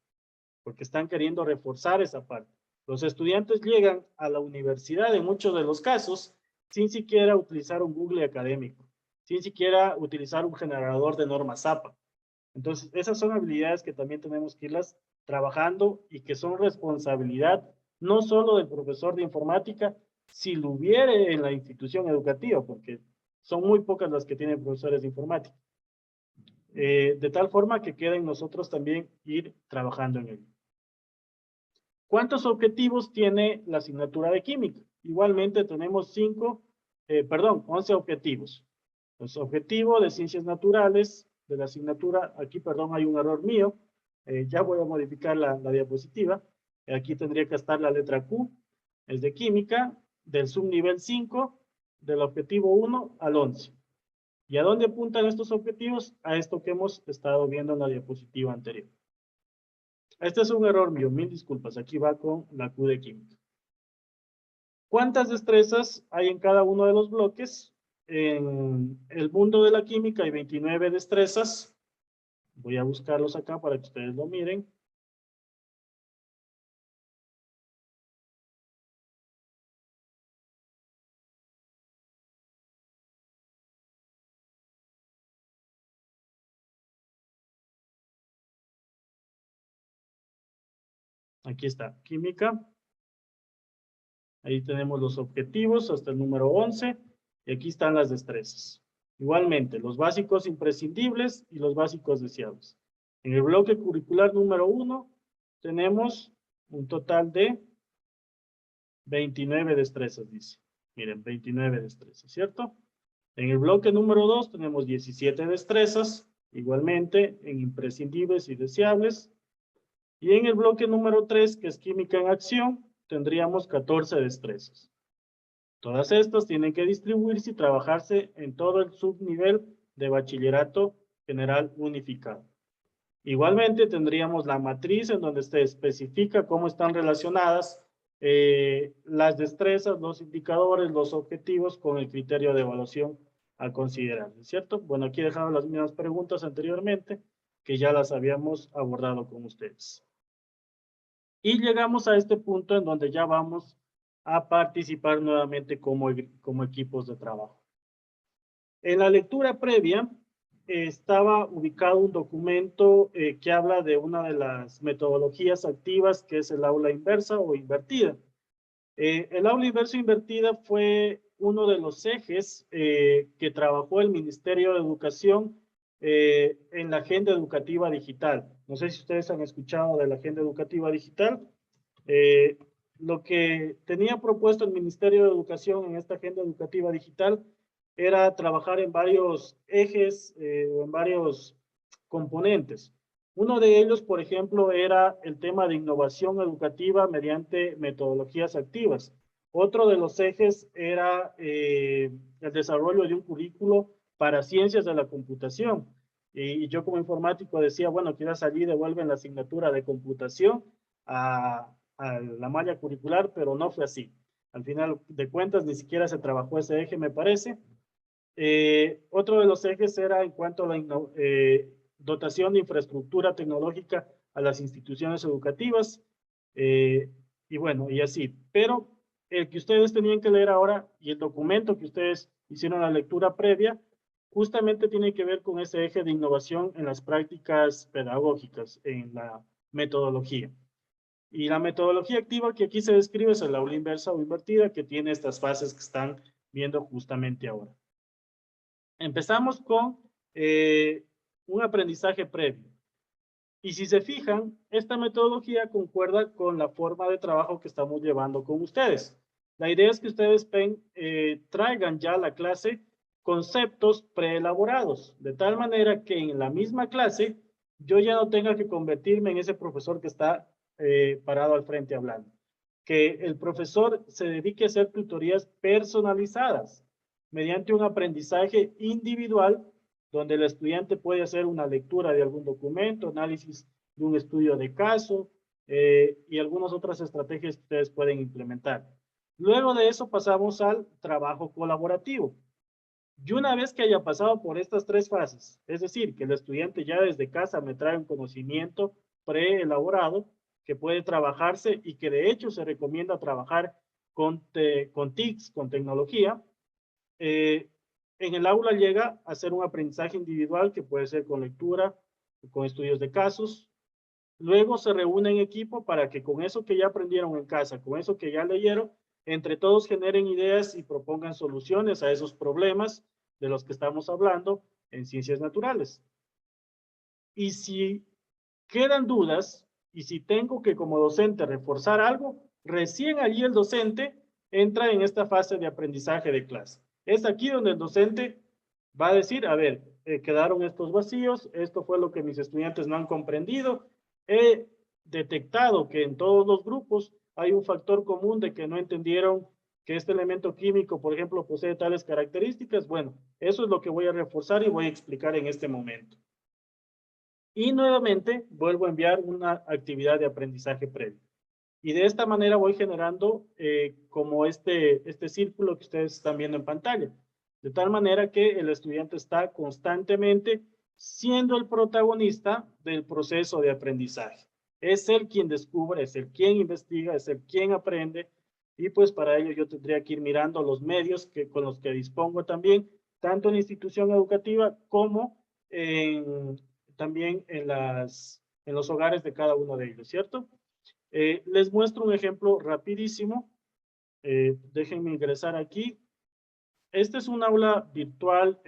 porque están queriendo reforzar esa parte. Los estudiantes llegan a la universidad en muchos de los casos sin siquiera utilizar un Google académico, sin siquiera utilizar un generador de normas APA. Entonces, esas son habilidades que también tenemos que irlas trabajando y que son responsabilidad no solo del profesor de informática, si lo hubiere en la institución educativa, porque son muy pocas las que tienen profesores de informática. De tal forma que queda en nosotros también ir trabajando en ello. ¿Cuántos objetivos tiene la asignatura de química? Igualmente tenemos 11 objetivos. Los objetivos de ciencias naturales de la asignatura, aquí, perdón, hay un error mío, ya voy a modificar la diapositiva. Aquí tendría que estar la letra Q, es de química, del subnivel 5, del objetivo 1 al 11. ¿Y a dónde apuntan estos objetivos? A esto que hemos estado viendo en la diapositiva anterior. Este es un error mío, mil disculpas, aquí va con la Q de química. ¿Cuántas destrezas hay en cada uno de los bloques? En el mundo de la química hay 29 destrezas. Voy a buscarlos acá para que ustedes lo miren. Aquí está, química. Ahí tenemos los objetivos hasta el número 11. Y aquí están las destrezas. Igualmente, los básicos imprescindibles y los básicos deseables. En el bloque curricular número 1 tenemos un total de 29 destrezas, dice. Miren, 29 destrezas, ¿cierto? En el bloque número 2 tenemos 17 destrezas, igualmente en imprescindibles y deseables. Y en el bloque número 3, que es química en acción, tendríamos 14 destrezas. Todas estas tienen que distribuirse y trabajarse en todo el subnivel de bachillerato general unificado. Igualmente tendríamos la matriz en donde se especifica cómo están relacionadas las destrezas, los indicadores, los objetivos con el criterio de evaluación a considerar, ¿cierto? Bueno, aquí he dejado las mismas preguntas anteriormente que ya las habíamos abordado con ustedes. Y llegamos a este punto en donde ya vamos a participar nuevamente como equipos de trabajo. En la lectura previa estaba ubicado un documento que habla de una de las metodologías activas que es el aula inversa o invertida. El aula inversa invertida fue uno de los ejes que trabajó el Ministerio de Educación en la agenda educativa digital. No sé si ustedes han escuchado de la agenda educativa digital. Lo que tenía propuesto el Ministerio de Educación en esta agenda educativa digital era trabajar en varios ejes o en varios componentes. Uno de ellos, por ejemplo, era el tema de innovación educativa mediante metodologías activas. Otro de los ejes era el desarrollo de un currículo para ciencias de la computación. Y yo como informático decía, bueno, quiero salir y devuelven la asignatura de computación a la malla curricular, pero no fue así. Al final de cuentas, ni siquiera se trabajó ese eje, me parece. Otro de los ejes era en cuanto a la dotación de infraestructura tecnológica a las instituciones educativas, y bueno, y así. Pero el que ustedes tenían que leer ahora y el documento que ustedes hicieron la lectura previa, justamente tiene que ver con ese eje de innovación en las prácticas pedagógicas, en la metodología. Y la metodología activa que aquí se describe es el aula inversa o invertida, que tiene estas fases que están viendo justamente ahora. Empezamos con un aprendizaje previo. Y si se fijan, esta metodología concuerda con la forma de trabajo que estamos llevando con ustedes. La idea es que ustedes traigan ya a la clase conceptos preelaborados, de tal manera que en la misma clase yo ya no tenga que convertirme en ese profesor que está parado al frente hablando. Que el profesor se dedique a hacer tutorías personalizadas mediante un aprendizaje individual donde el estudiante puede hacer una lectura de algún documento, análisis de un estudio de caso y algunas otras estrategias que ustedes pueden implementar. Luego de eso pasamos al trabajo colaborativo. Y una vez que haya pasado por estas tres fases, es decir, que el estudiante ya desde casa me trae un conocimiento preelaborado que puede trabajarse y que de hecho se recomienda trabajar con TICs, con tecnología, en el aula llega a hacer un aprendizaje individual que puede ser con lectura, con estudios de casos. Luego se reúne en equipo para que con eso que ya aprendieron en casa, con eso que ya leyeron, entre todos generen ideas y propongan soluciones a esos problemas de los que estamos hablando en ciencias naturales. Y si quedan dudas, y si tengo que como docente reforzar algo, recién allí el docente entra en esta fase de aprendizaje de clase. Es aquí donde el docente va a decir, a ver, quedaron estos vacíos, esto fue lo que mis estudiantes no han comprendido, he detectado que en todos los grupos hay un factor común de que no entendieron que este elemento químico, por ejemplo, posee tales características. Bueno, eso es lo que voy a reforzar y voy a explicar en este momento. Y nuevamente vuelvo a enviar una actividad de aprendizaje previo. Y de esta manera voy generando como este círculo que ustedes están viendo en pantalla. De tal manera que el estudiante está constantemente siendo el protagonista del proceso de aprendizaje. Es él quien descubre, es él quien investiga, es él quien aprende. Y pues para ello yo tendría que ir mirando los medios con los que dispongo también, tanto en la institución educativa como también en los hogares de cada uno de ellos, ¿cierto? Les muestro un ejemplo rapidísimo. Déjenme ingresar aquí. Este es un aula virtual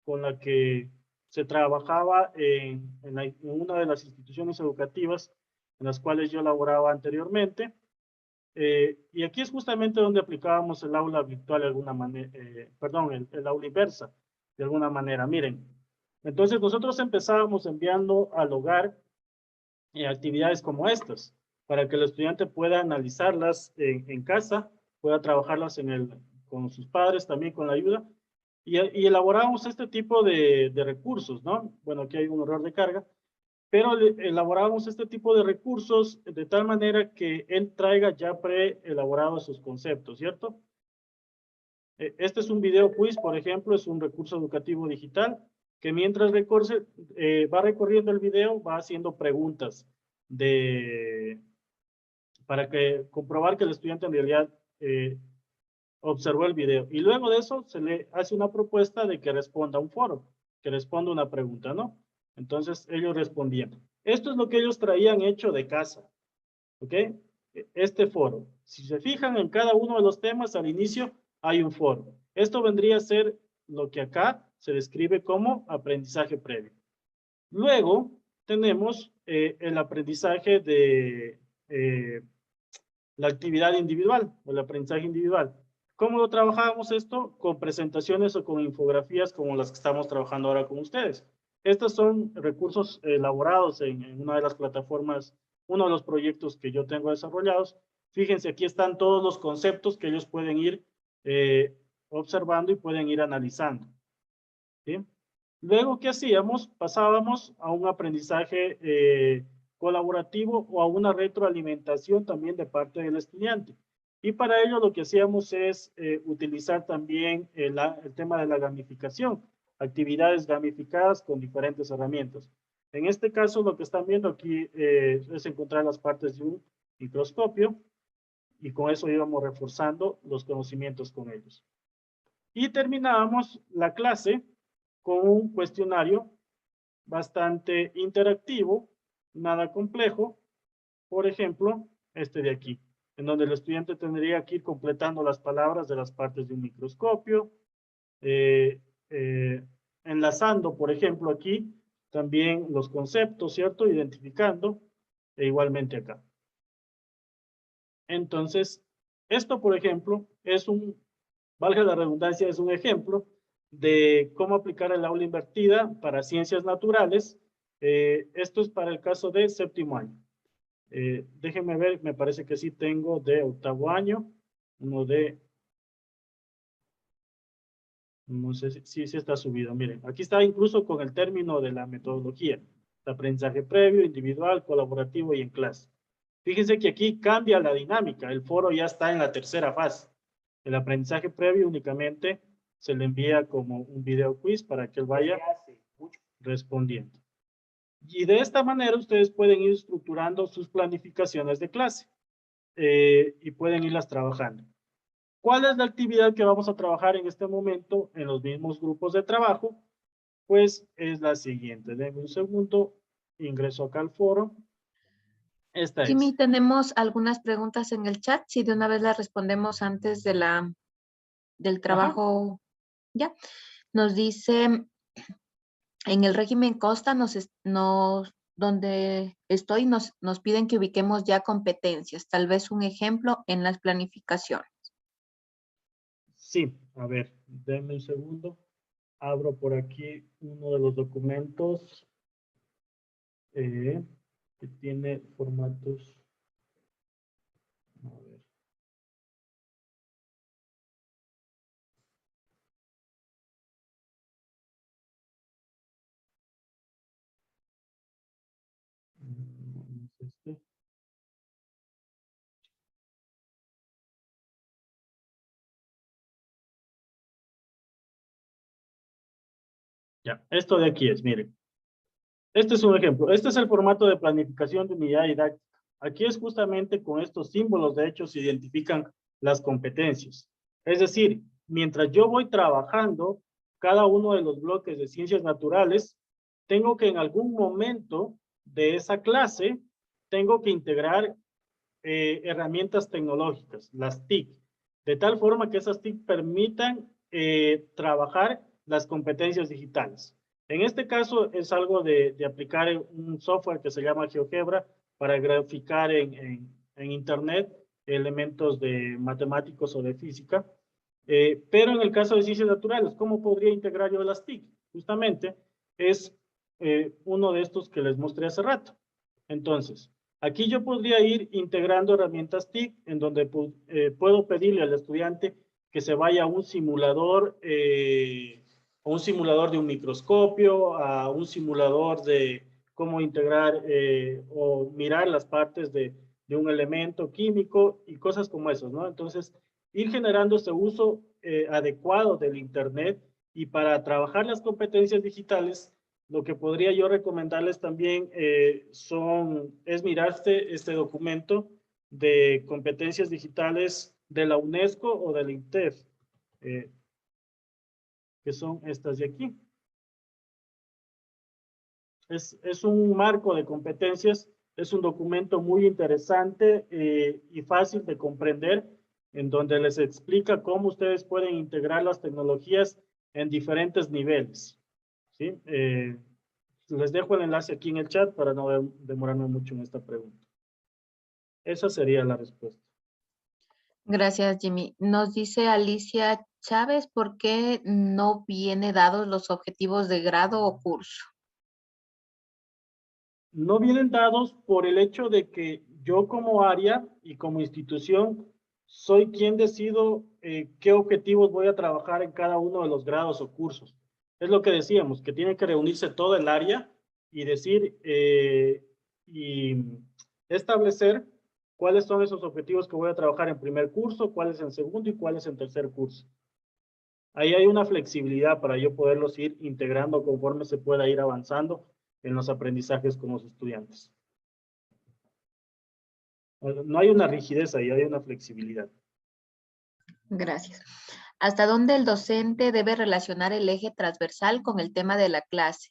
con la que se trabajaba en una de las instituciones educativas en las cuales yo laboraba anteriormente. Y aquí es justamente donde aplicábamos el aula virtual de alguna manera, perdón, el aula inversa, de alguna manera. Miren, entonces nosotros empezábamos enviando al hogar actividades como estas, para que el estudiante pueda analizarlas en casa, pueda trabajarlas con sus padres, también con la ayuda, y elaboramos este tipo de recursos, ¿no? Bueno, aquí hay un error de carga, pero elaboramos este tipo de recursos de tal manera que él traiga ya preelaborados sus conceptos, ¿cierto? Este es un video quiz, por ejemplo, es un recurso educativo digital que mientras va recorriendo el video, va haciendo preguntas para comprobar que el estudiante en realidad observó el video. Y luego de eso se le hace una propuesta de que responda a un foro, que responda una pregunta, ¿no? Entonces ellos respondían. Esto es lo que ellos traían hecho de casa, ¿ok? Este foro. Si se fijan en cada uno de los temas, al inicio hay un foro. Esto vendría a ser lo que acá se describe como aprendizaje previo. Luego tenemos el aprendizaje de la actividad individual o el aprendizaje individual. ¿Cómo lo trabajábamos esto? Con presentaciones o con infografías como las que estamos trabajando ahora con ustedes. Estos son recursos elaborados en una de las plataformas, uno de los proyectos que yo tengo desarrollados. Fíjense, aquí están todos los conceptos que ellos pueden ir observando y pueden ir analizando. ¿Sí? Luego, ¿qué hacíamos? Pasábamos a un aprendizaje colaborativo o a una retroalimentación también de parte del estudiante. Y para ello lo que hacíamos es utilizar también el tema de la gamificación, actividades gamificadas con diferentes herramientas. En este caso, lo que están viendo aquí es encontrar las partes de un microscopio y con eso íbamos reforzando los conocimientos con ellos. Y terminábamos la clase con un cuestionario bastante interactivo, nada complejo. Por ejemplo, este de aquí, en donde el estudiante tendría que ir completando las palabras de las partes de un microscopio, enlazando, por ejemplo, aquí también los conceptos, ¿cierto? Identificando, e igualmente acá. Entonces, esto, por ejemplo, valga la redundancia, es un ejemplo de cómo aplicar el aula invertida para ciencias naturales. Esto es para el caso de séptimo año. Déjenme ver, me parece que sí tengo de octavo año, no sé si está subido. Miren, aquí está incluso con el término de la metodología, de aprendizaje previo, individual, colaborativo y en clase. Fíjense que aquí cambia la dinámica, el foro ya está en la tercera fase. El aprendizaje previo únicamente se le envía como un video quiz para que él vaya respondiendo. Y de esta manera ustedes pueden ir estructurando sus planificaciones de clase y pueden irlas trabajando. ¿Cuál es la actividad que vamos a trabajar en este momento en los mismos grupos de trabajo? Pues es la siguiente. Denme un segundo, ingreso acá al foro. Esta es. Jimmy, tenemos algunas preguntas en el chat, si de una vez las respondemos antes del trabajo. Ya. Nos dice, en el régimen Costa, donde estoy, nos piden que ubiquemos ya competencias, tal vez un ejemplo en las planificaciones. Sí, a ver, denme un segundo. Abro por aquí uno de los documentos que tiene formatos. A ver. No es este. Ya, esto de aquí es, miren. Este es un ejemplo. Este es el formato de planificación de unidad didáctica. Aquí es justamente con estos símbolos, de hecho, se identifican las competencias. Es decir, mientras yo voy trabajando cada uno de los bloques de ciencias naturales, tengo que en algún momento de esa clase, tengo que integrar herramientas tecnológicas, las TIC, de tal forma que esas TIC permitan trabajar las competencias digitales. En este caso es algo de aplicar un software que se llama GeoGebra para graficar en Internet elementos de matemáticos o de física. Pero en el caso de ciencias naturales, ¿cómo podría integrar yo las TIC? Justamente es uno de estos que les mostré hace rato. Entonces, aquí yo podría ir integrando herramientas TIC en donde puedo pedirle al estudiante que se vaya a un simulador de un microscopio, a un simulador de cómo integrar o mirar las partes de un elemento químico y cosas como esas, ¿no? Entonces, ir generando ese uso adecuado del Internet y para trabajar las competencias digitales, lo que podría yo recomendarles también es mirarse este documento de competencias digitales de la UNESCO o del INTEF, que son estas de aquí. Es un marco de competencias, es un documento muy interesante y fácil de comprender, en donde les explica cómo ustedes pueden integrar las tecnologías en diferentes niveles. ¿Sí? Les dejo el enlace aquí en el chat para no demorarme mucho en esta pregunta. Esa sería la respuesta. Gracias, Jimmy. Nos dice Alicia Chávez, ¿por qué no viene dados los objetivos de grado o curso? No vienen dados por el hecho de que yo como área y como institución soy quien decido qué objetivos voy a trabajar en cada uno de los grados o cursos. Es lo que decíamos, que tiene que reunirse todo el área y decir y establecer cuáles son esos objetivos que voy a trabajar en primer curso, cuáles en segundo y cuáles en tercer curso. Ahí hay una flexibilidad para yo poderlos ir integrando conforme se pueda ir avanzando en los aprendizajes con los estudiantes. No hay una rigidez ahí, hay una flexibilidad. Gracias. ¿Hasta dónde el docente debe relacionar el eje transversal con el tema de la clase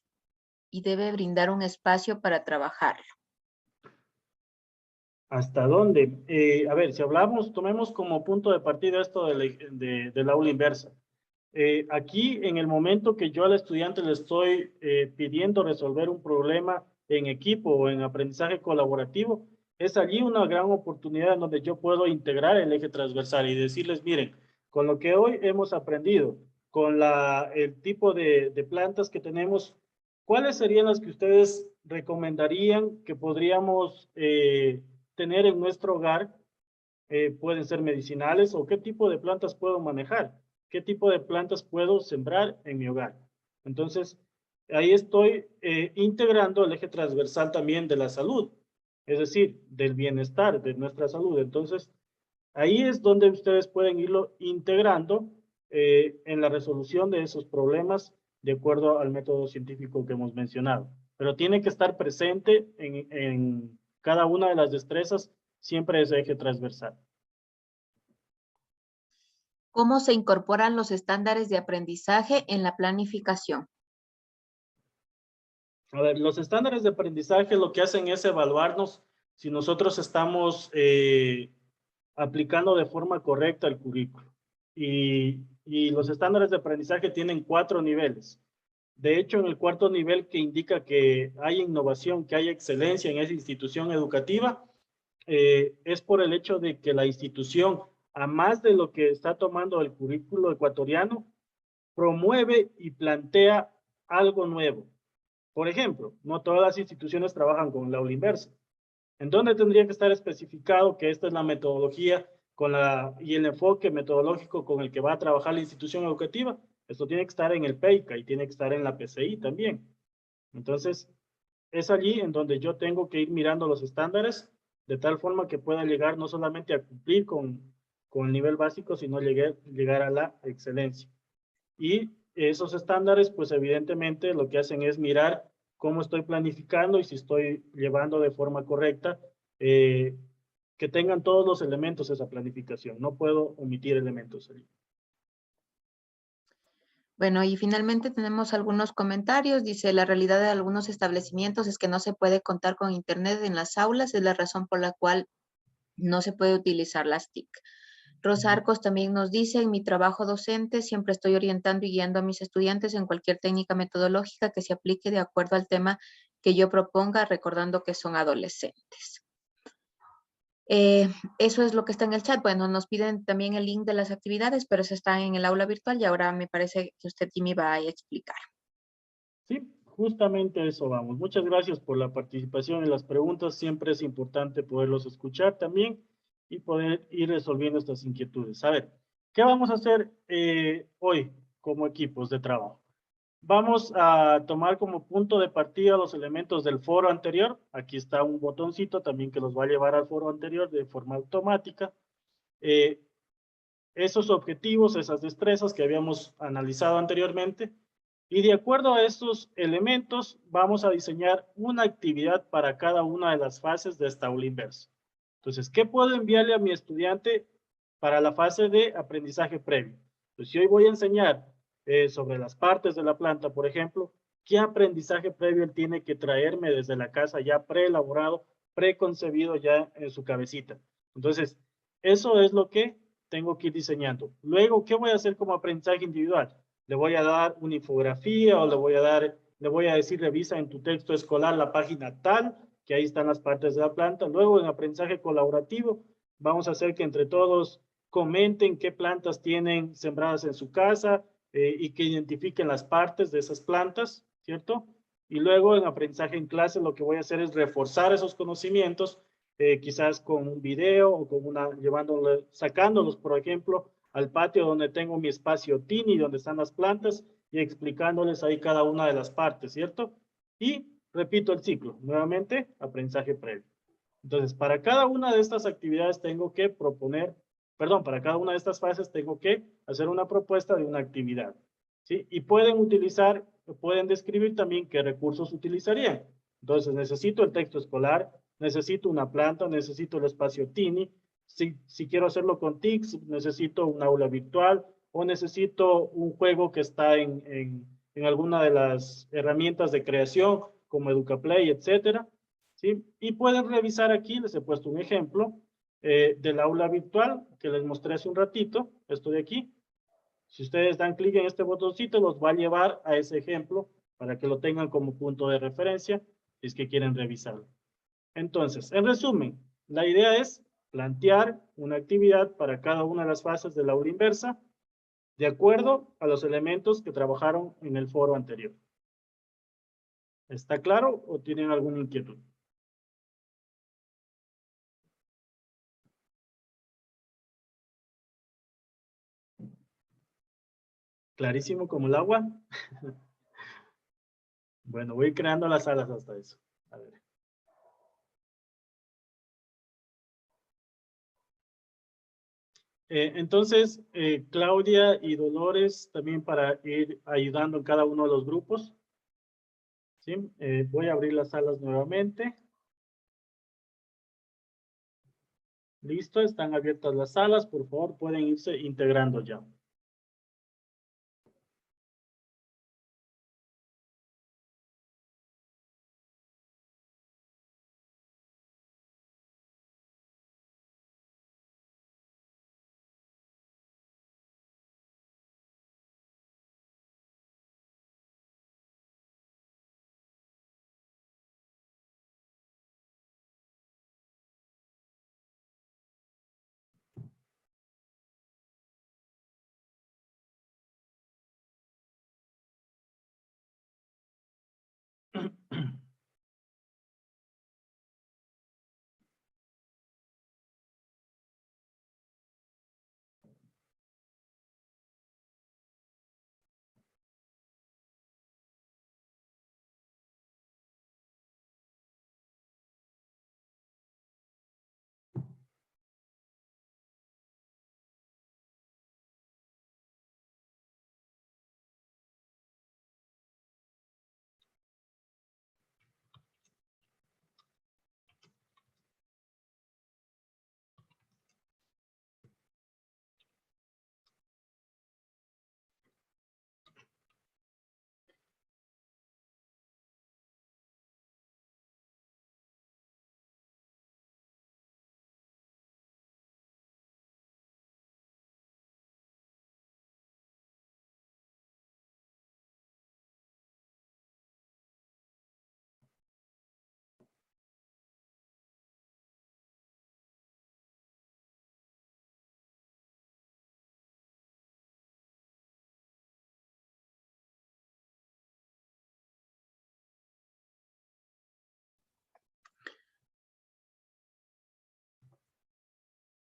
y debe brindar un espacio para trabajarlo? ¿Hasta dónde? A ver, si hablamos, tomemos como punto de partida esto del aula inversa. Aquí, en el momento que yo al estudiante le estoy pidiendo resolver un problema en equipo o en aprendizaje colaborativo, es allí una gran oportunidad en donde yo puedo integrar el eje transversal y decirles, miren, con lo que hoy hemos aprendido, con el tipo de plantas que tenemos, ¿cuáles serían las que ustedes recomendarían que podríamos tener en nuestro hogar? Pueden ser medicinales o qué tipo de plantas puedo manejar, qué tipo de plantas puedo sembrar en mi hogar. Entonces, ahí estoy integrando el eje transversal también de la salud, es decir, del bienestar de nuestra salud. Entonces, ahí es donde ustedes pueden irlo integrando en la resolución de esos problemas de acuerdo al método científico que hemos mencionado. Pero tiene que estar presente en cada una de las destrezas siempre ese eje transversal. ¿Cómo se incorporan los estándares de aprendizaje en la planificación? A ver, los estándares de aprendizaje lo que hacen es evaluarnos si nosotros estamos aplicando de forma correcta el currículo. Y los estándares de aprendizaje tienen 4 niveles. De hecho, en el 4º nivel que indica que hay innovación, que hay excelencia en esa institución educativa, es por el hecho de que la institución, a más de lo que está tomando el currículo ecuatoriano, promueve y plantea algo nuevo. Por ejemplo, no todas las instituciones trabajan con la aula inversa. ¿En dónde tendría que estar especificado que esta es la metodología y el enfoque metodológico con el que va a trabajar la institución educativa? Esto tiene que estar en el PEICA y tiene que estar en la PCI también. Entonces, es allí en donde yo tengo que ir mirando los estándares de tal forma que pueda llegar no solamente a cumplir con el nivel básico, sino llegar a la excelencia. Y esos estándares, pues evidentemente lo que hacen es mirar cómo estoy planificando y si estoy llevando de forma correcta, que tengan todos los elementos esa planificación. No puedo omitir elementos ahí. Bueno, y finalmente tenemos algunos comentarios. Dice, la realidad de algunos establecimientos es que no se puede contar con internet en las aulas, es la razón por la cual no se puede utilizar las TIC. Rosa Arcos también nos dice, en mi trabajo docente siempre estoy orientando y guiando a mis estudiantes en cualquier técnica metodológica que se aplique de acuerdo al tema que yo proponga, recordando que son adolescentes. Eso es lo que está en el chat. Bueno, nos piden también el link de las actividades, pero eso está en el aula virtual y ahora me parece que usted, Jimmy, va a explicar. Sí, justamente a eso vamos. Muchas gracias por la participación en las preguntas. Siempre es importante poderlos escuchar también y poder ir resolviendo estas inquietudes. A ver, ¿qué vamos a hacer hoy como equipos de trabajo? Vamos a tomar como punto de partida los elementos del foro anterior. Aquí está un botoncito también que los va a llevar al foro anterior de forma automática. Esos objetivos, esas destrezas que habíamos analizado anteriormente. Y de acuerdo a estos elementos, vamos a diseñar una actividad para cada una de las fases de esta aula inversa. Entonces, ¿qué puedo enviarle a mi estudiante para la fase de aprendizaje previo? Pues si hoy voy a enseñar sobre las partes de la planta, por ejemplo, ¿qué aprendizaje previo él tiene que traerme desde la casa ya preelaborado, preconcebido ya en su cabecita? Entonces, eso es lo que tengo que ir diseñando. Luego, ¿qué voy a hacer como aprendizaje individual? Le voy a dar una infografía o le voy a decir, revisa en tu texto escolar la página tal, que ahí están las partes de la planta. Luego, en aprendizaje colaborativo, vamos a hacer que entre todos comenten qué plantas tienen sembradas en su casa y que identifiquen las partes de esas plantas, ¿cierto? Y luego, en aprendizaje en clase, lo que voy a hacer es reforzar esos conocimientos, quizás con un video o con sacándolos, por ejemplo, al patio donde tengo mi espacio Tini, donde están las plantas, y explicándoles ahí cada una de las partes, ¿cierto? Y repito el ciclo, nuevamente, aprendizaje previo. Entonces, para cada una de estas actividades tengo que para cada una de estas fases tengo que hacer una propuesta de una actividad, ¿sí? Y pueden describir también qué recursos utilizarían. Entonces, necesito el texto escolar, necesito una planta, necesito el espacio Tini. Si quiero hacerlo con TICS, necesito un aula virtual o necesito un juego que está en alguna de las herramientas de creación como EducaPlay, etcétera. ¿Sí? Y pueden revisar aquí, les he puesto un ejemplo del aula virtual que les mostré hace un ratito, esto de aquí. Si ustedes dan clic en este botoncito, los va a llevar a ese ejemplo para que lo tengan como punto de referencia si es que quieren revisarlo. Entonces, en resumen, la idea es plantear una actividad para cada una de las fases del aula inversa de acuerdo a los elementos que trabajaron en el foro anterior. ¿Está claro o tienen alguna inquietud? Clarísimo como el agua. Bueno, voy creando las salas hasta eso. A ver. Entonces, Claudia y Dolores, también para ir ayudando en cada uno de los grupos. ¿Sí? Voy a abrir las salas nuevamente. Listo, están abiertas las salas. Por favor, pueden irse integrando ya.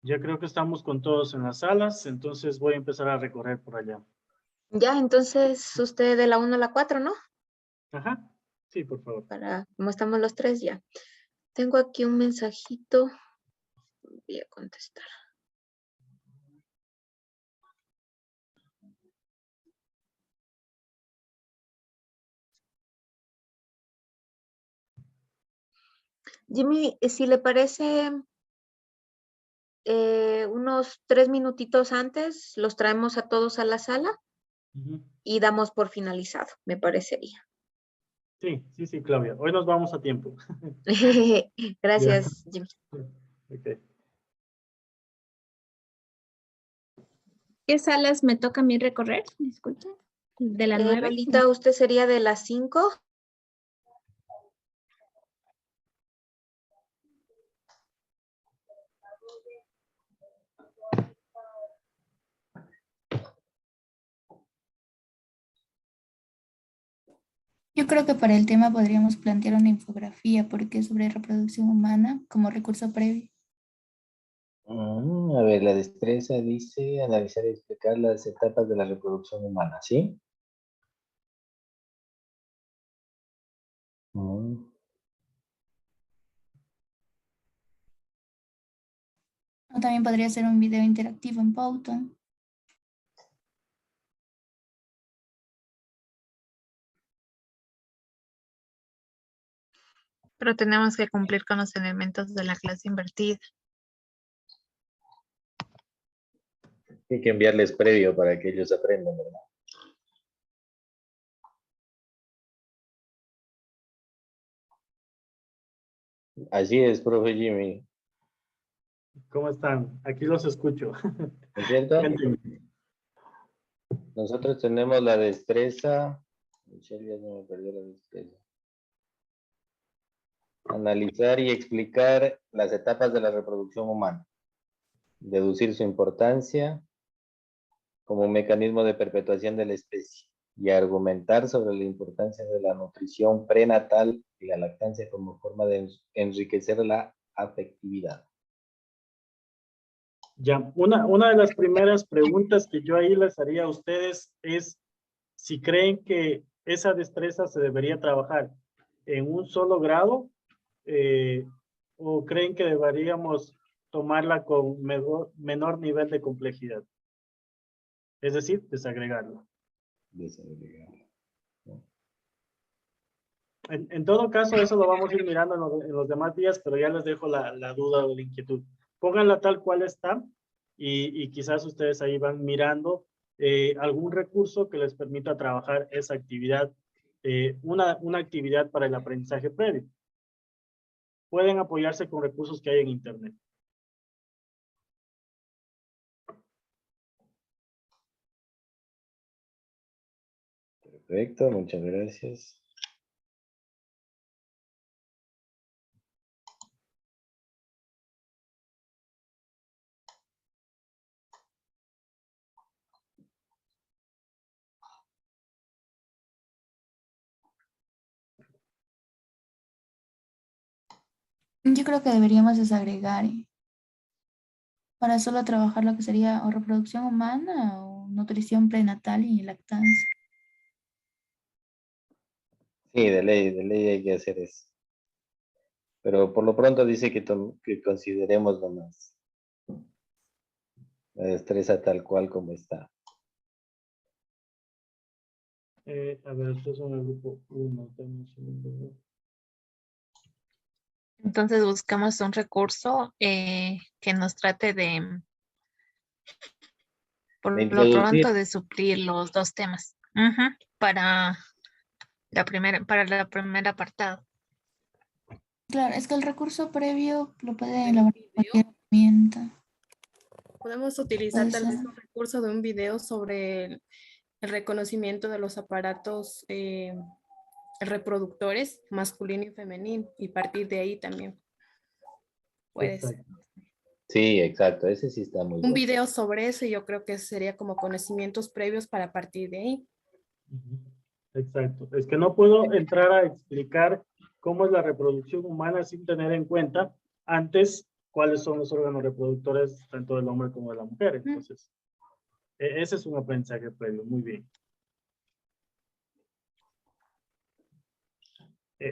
Ya creo que estamos con todos en las salas, entonces voy a empezar a recorrer por allá. Ya, entonces usted de la 1 a la 4, ¿no? Ajá, sí, por favor. Para, como estamos los tres ya. Tengo aquí un mensajito. Voy a contestar. Jimmy, si le parece, unos 3 minutitos antes, los traemos a todos a la sala Ujú. y damos por finalizado, me parecería. Sí, Claudia. Hoy nos vamos a tiempo. Gracias, Jimmy. Ok. ¿Qué salas me toca a mí recorrer? Disculpe. ¿De la 9? Lolita, ¿usted sería de las 5? Yo creo que para el tema podríamos plantear una infografía porque es sobre reproducción humana como recurso previo. A ver, la destreza dice analizar y explicar las etapas de la reproducción humana, ¿sí? Mm, O también podría ser un video interactivo en pauta. Pero tenemos que cumplir con los elementos de la clase invertida. Hay que enviarles previo para que ellos aprendan, ¿verdad? Así es, profe Jimmy. ¿Cómo están? Aquí los escucho. ¿No es cierto? Cuéntenme. Nosotros tenemos la destreza. Michelle, ya se me perdió la destreza. Analizar y explicar las etapas de la reproducción humana. Deducir su importancia como un mecanismo de perpetuación de la especie y argumentar sobre la importancia de la nutrición prenatal y la lactancia como forma de enriquecer la afectividad. Ya, una de las primeras preguntas que yo ahí les haría a ustedes es si creen que esa destreza se debería trabajar en un solo grado o creen que deberíamos tomarla con menor nivel de complejidad. Es decir, desagregarlo. Desagregar. En todo caso, eso lo vamos a ir mirando en los demás días, pero ya les dejo la duda o la inquietud. Pónganla tal cual está y quizás ustedes ahí van mirando algún recurso que les permita trabajar esa actividad, una actividad para el aprendizaje previo. Pueden apoyarse con recursos que hay en Internet. Perfecto, muchas gracias. Yo creo que deberíamos desagregar para solo trabajar lo que sería o reproducción humana o nutrición prenatal y lactancia. Sí, de ley hay que hacer eso. Pero por lo pronto dice que consideremos nomás la destreza tal cual como está. A ver, estos son el grupo 1. Dame un segundo. Entonces buscamos un recurso que nos trate de, por De lo introducir. pronto, de suplir los dos temas. Ujú, para el primer apartado. Claro, es que el recurso previo lo puede elaborar cualquier herramienta. Podemos utilizar tal vez un recurso de un video sobre el reconocimiento de los aparatos reproductores masculino y femenino y partir de ahí también. Pues Sí, exacto, ese sí está muy un bueno. video sobre eso yo creo que sería como conocimientos previos para partir de ahí. Exacto. Es que no puedo entrar a explicar cómo es la reproducción humana sin tener en cuenta antes cuáles son los órganos reproductores tanto del hombre como de la mujer. Entonces, ese es un aprendizaje previo. Muy bien.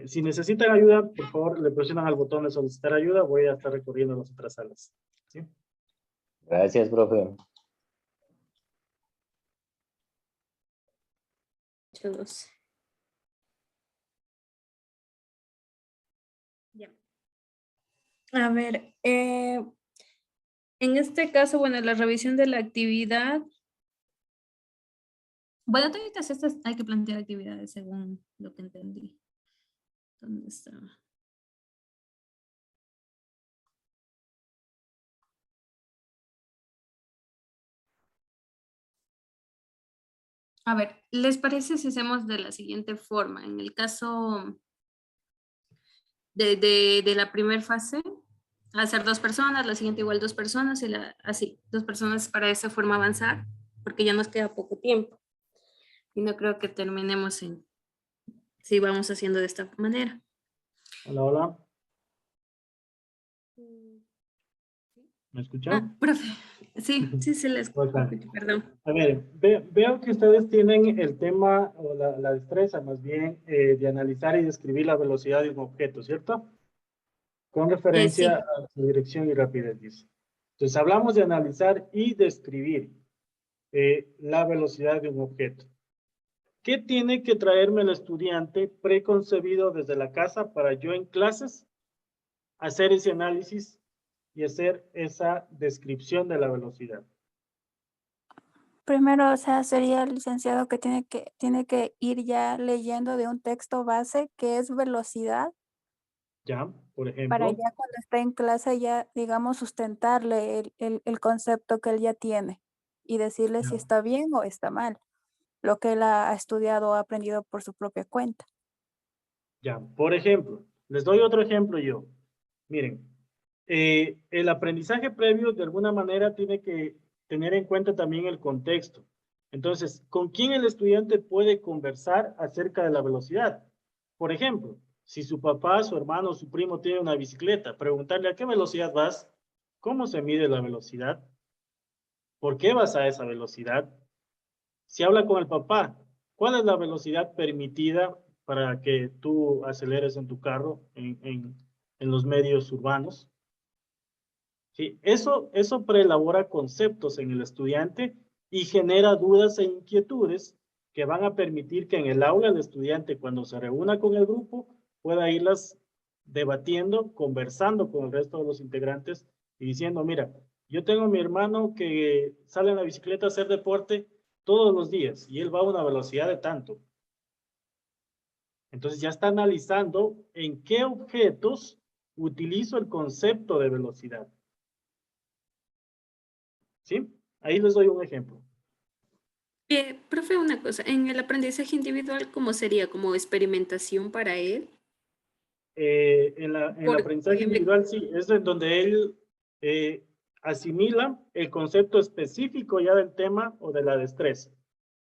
Si necesitan ayuda, por favor, le presionan al botón de solicitar ayuda. Voy a estar recorriendo las otras salas. ¿Sí? Gracias, profe. 8:12. Ya. A ver, en este caso, bueno, la revisión de la actividad. Bueno, todas estas hay que plantear actividades según lo que entendí. ¿Dónde está? A ver, ¿les parece si hacemos de la siguiente forma? En el caso de la primera fase, hacer 2 personas, la siguiente igual 2 personas y así, 2 personas para de esa forma avanzar, porque ya nos queda poco tiempo. Y no creo que terminemos si vamos haciendo de esta manera. Hola, hola. ¿Me escuchan? Profe, sí, se les escucha, Ok. perdón. A ver, veo que ustedes tienen el tema o la destreza más bien de analizar y describir la velocidad de un objeto, ¿cierto? Con referencia Sí. a su dirección y rapidez, dice. Entonces, hablamos de analizar y describir la velocidad de un objeto. ¿Qué tiene que traerme el estudiante preconcebido desde la casa para yo en clases hacer ese análisis y hacer esa descripción de la velocidad? Primero, o sea, sería el licenciado que tiene que ir ya leyendo de un texto base que es velocidad Ya, por para ejemplo. ya cuando esté en clase ya, digamos, sustentarle el concepto que él ya tiene y decirle si Ya. está bien o está mal, lo que él ha estudiado o ha aprendido por su propia cuenta. Ya, por ejemplo, les doy otro ejemplo yo. Miren, el aprendizaje previo de alguna manera tiene que tener en cuenta también el contexto. Entonces, ¿con quién el estudiante puede conversar acerca de la velocidad? Por ejemplo, si su papá, su hermano, su primo tiene una bicicleta, preguntarle a qué velocidad vas, cómo se mide la velocidad, por qué vas a esa velocidad. Si habla con el papá, ¿cuál es la velocidad permitida para que tú aceleres en tu carro en los medios urbanos? Sí, eso preelabora conceptos en el estudiante y genera dudas e inquietudes que van a permitir que en el aula el estudiante, cuando se reúna con el grupo, pueda irlas debatiendo, conversando con el resto de los integrantes y diciendo, mira, yo tengo a mi hermano que sale en la bicicleta a hacer deporte todos los días y él va a una velocidad de tanto. Entonces ya está analizando en qué objetos utilizo el concepto de velocidad. ¿Sí? Ahí les doy un ejemplo. Profe, una cosa, en el aprendizaje individual, ¿cómo sería? ¿Como experimentación para él? En el aprendizaje individual, sí, es en donde él asimila el concepto específico ya del tema o de la destreza.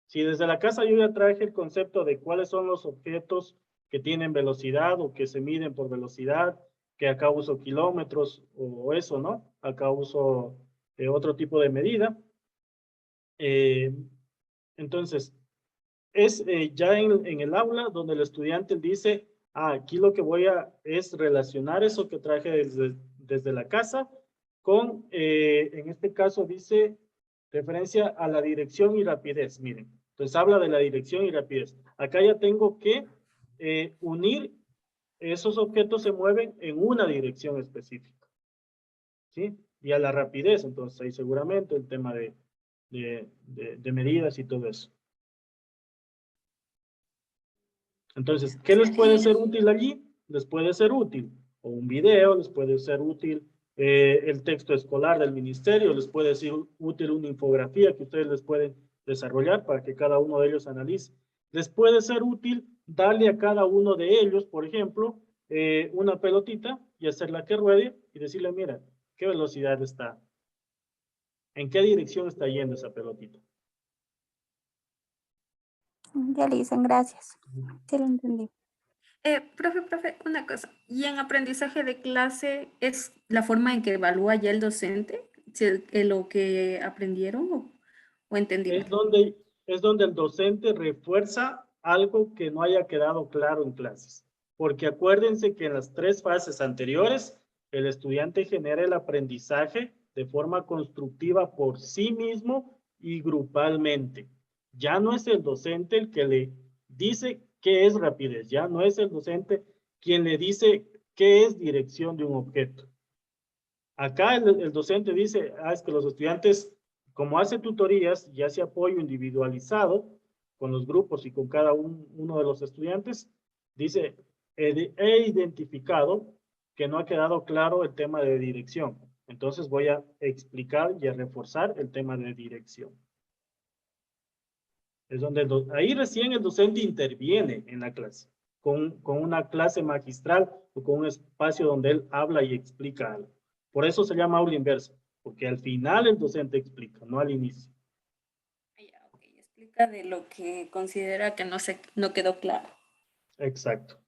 Si desde la casa yo ya traje el concepto de cuáles son los objetos que tienen velocidad o que se miden por velocidad, que acá uso kilómetros o eso, ¿no? Acá uso otro tipo de medida. Entonces, es ya en el aula donde el estudiante dice, aquí lo que voy a es relacionar eso que traje desde la casa con, en este caso dice, referencia a la dirección y rapidez, miren. Entonces habla de la dirección y rapidez. Acá ya tengo que unir, esos objetos se mueven en una dirección específica, ¿sí? Y a la rapidez, entonces ahí seguramente el tema de medidas y todo eso. Entonces, ¿qué les puede ser útil allí? Les puede ser útil o un video, les puede ser útil el texto escolar del ministerio, les puede ser útil una infografía que ustedes les pueden desarrollar para que cada uno de ellos analice. Les puede ser útil darle a cada uno de ellos, por ejemplo, una pelotita y hacerla que ruede y decirle, mira, ¿qué velocidad está? ¿En qué dirección está yendo esa pelotita? Ya le dicen gracias. Sí lo entendí. Profe, una cosa. ¿Y en aprendizaje de clase es la forma en que evalúa ya el docente lo que aprendieron o entendieron? Es donde el docente refuerza algo que no haya quedado claro en clases. Porque acuérdense que en las 3 fases anteriores, el estudiante genera el aprendizaje de forma constructiva por sí mismo y grupalmente. Ya no es el docente el que le dice qué es rapidez, ya no es el docente quien le dice qué es dirección de un objeto. Acá el docente dice, es que los estudiantes, como hace tutorías y hace apoyo individualizado con los grupos y con cada uno de los estudiantes, dice, he identificado que no ha quedado claro el tema de dirección. Entonces voy a explicar y a reforzar el tema de dirección. Es donde ahí recién el docente interviene en la clase, con una clase magistral o con un espacio donde él habla y explica algo. Por eso se llama aula inversa, porque al final el docente explica, no al inicio. Explica de lo que considera que no quedó claro. Exacto.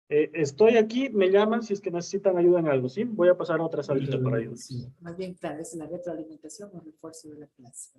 Estoy aquí, me llaman si es que necesitan ayuda en algo, ¿sí? Voy a pasar a otra salita para ayudar. Sí, más bien, claro, es la retroalimentación o refuerzo de la clase.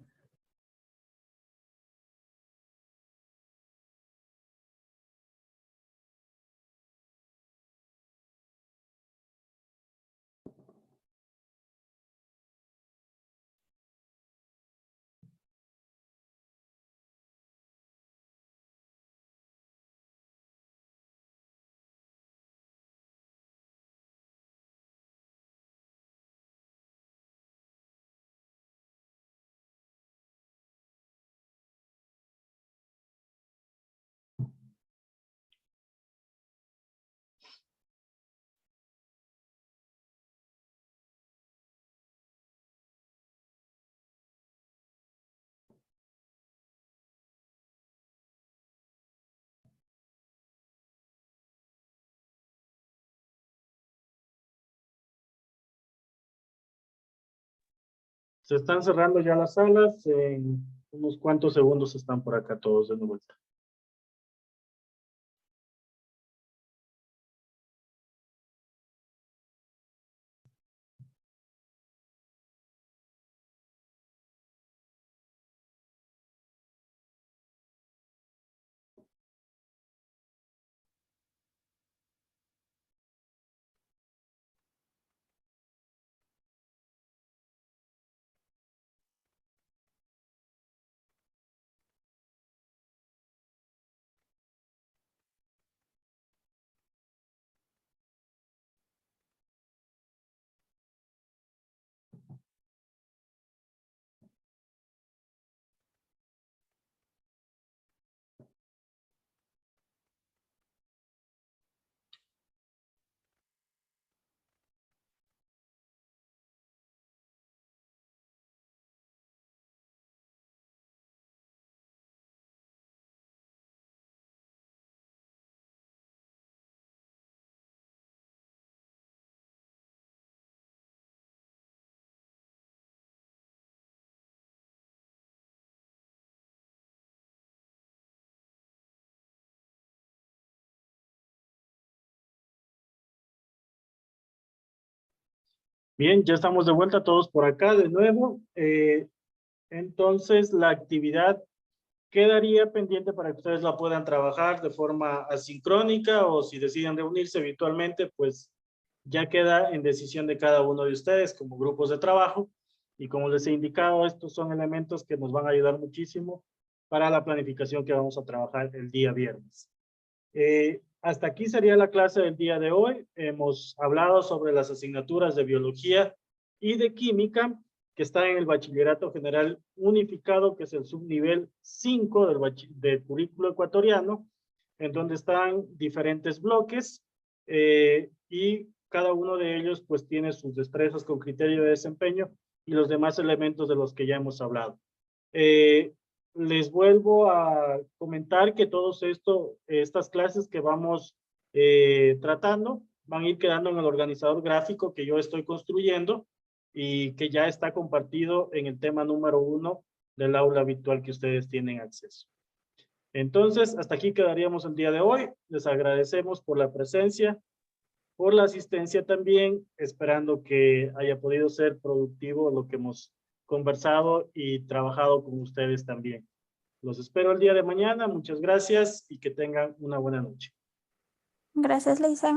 Se están cerrando ya las salas, en unos cuantos segundos están por acá todos de vuelta. Bien, ya estamos de vuelta todos por acá de nuevo. Entonces, la actividad quedaría pendiente para que ustedes la puedan trabajar de forma asincrónica o si deciden reunirse virtualmente, pues ya queda en decisión de cada uno de ustedes como grupos de trabajo. Y como les he indicado, estos son elementos que nos van a ayudar muchísimo para la planificación que vamos a trabajar el día viernes. Hasta aquí sería la clase del día de hoy. Hemos hablado sobre las asignaturas de biología y de química que están en el Bachillerato General Unificado, que es el subnivel 5 del currículo ecuatoriano, en donde están diferentes bloques y cada uno de ellos pues tiene sus destrezas con criterio de desempeño y los demás elementos de los que ya hemos hablado. Les vuelvo a comentar que todos estas clases que vamos tratando van a ir quedando en el organizador gráfico que yo estoy construyendo y que ya está compartido en el tema número 1 del aula virtual que ustedes tienen acceso. Entonces, hasta aquí quedaríamos el día de hoy. Les agradecemos por la presencia, por la asistencia también, esperando que haya podido ser productivo lo que hemos conversado y trabajado con ustedes también. Los espero el día de mañana. Muchas gracias y que tengan una buena noche. Gracias, Leisa.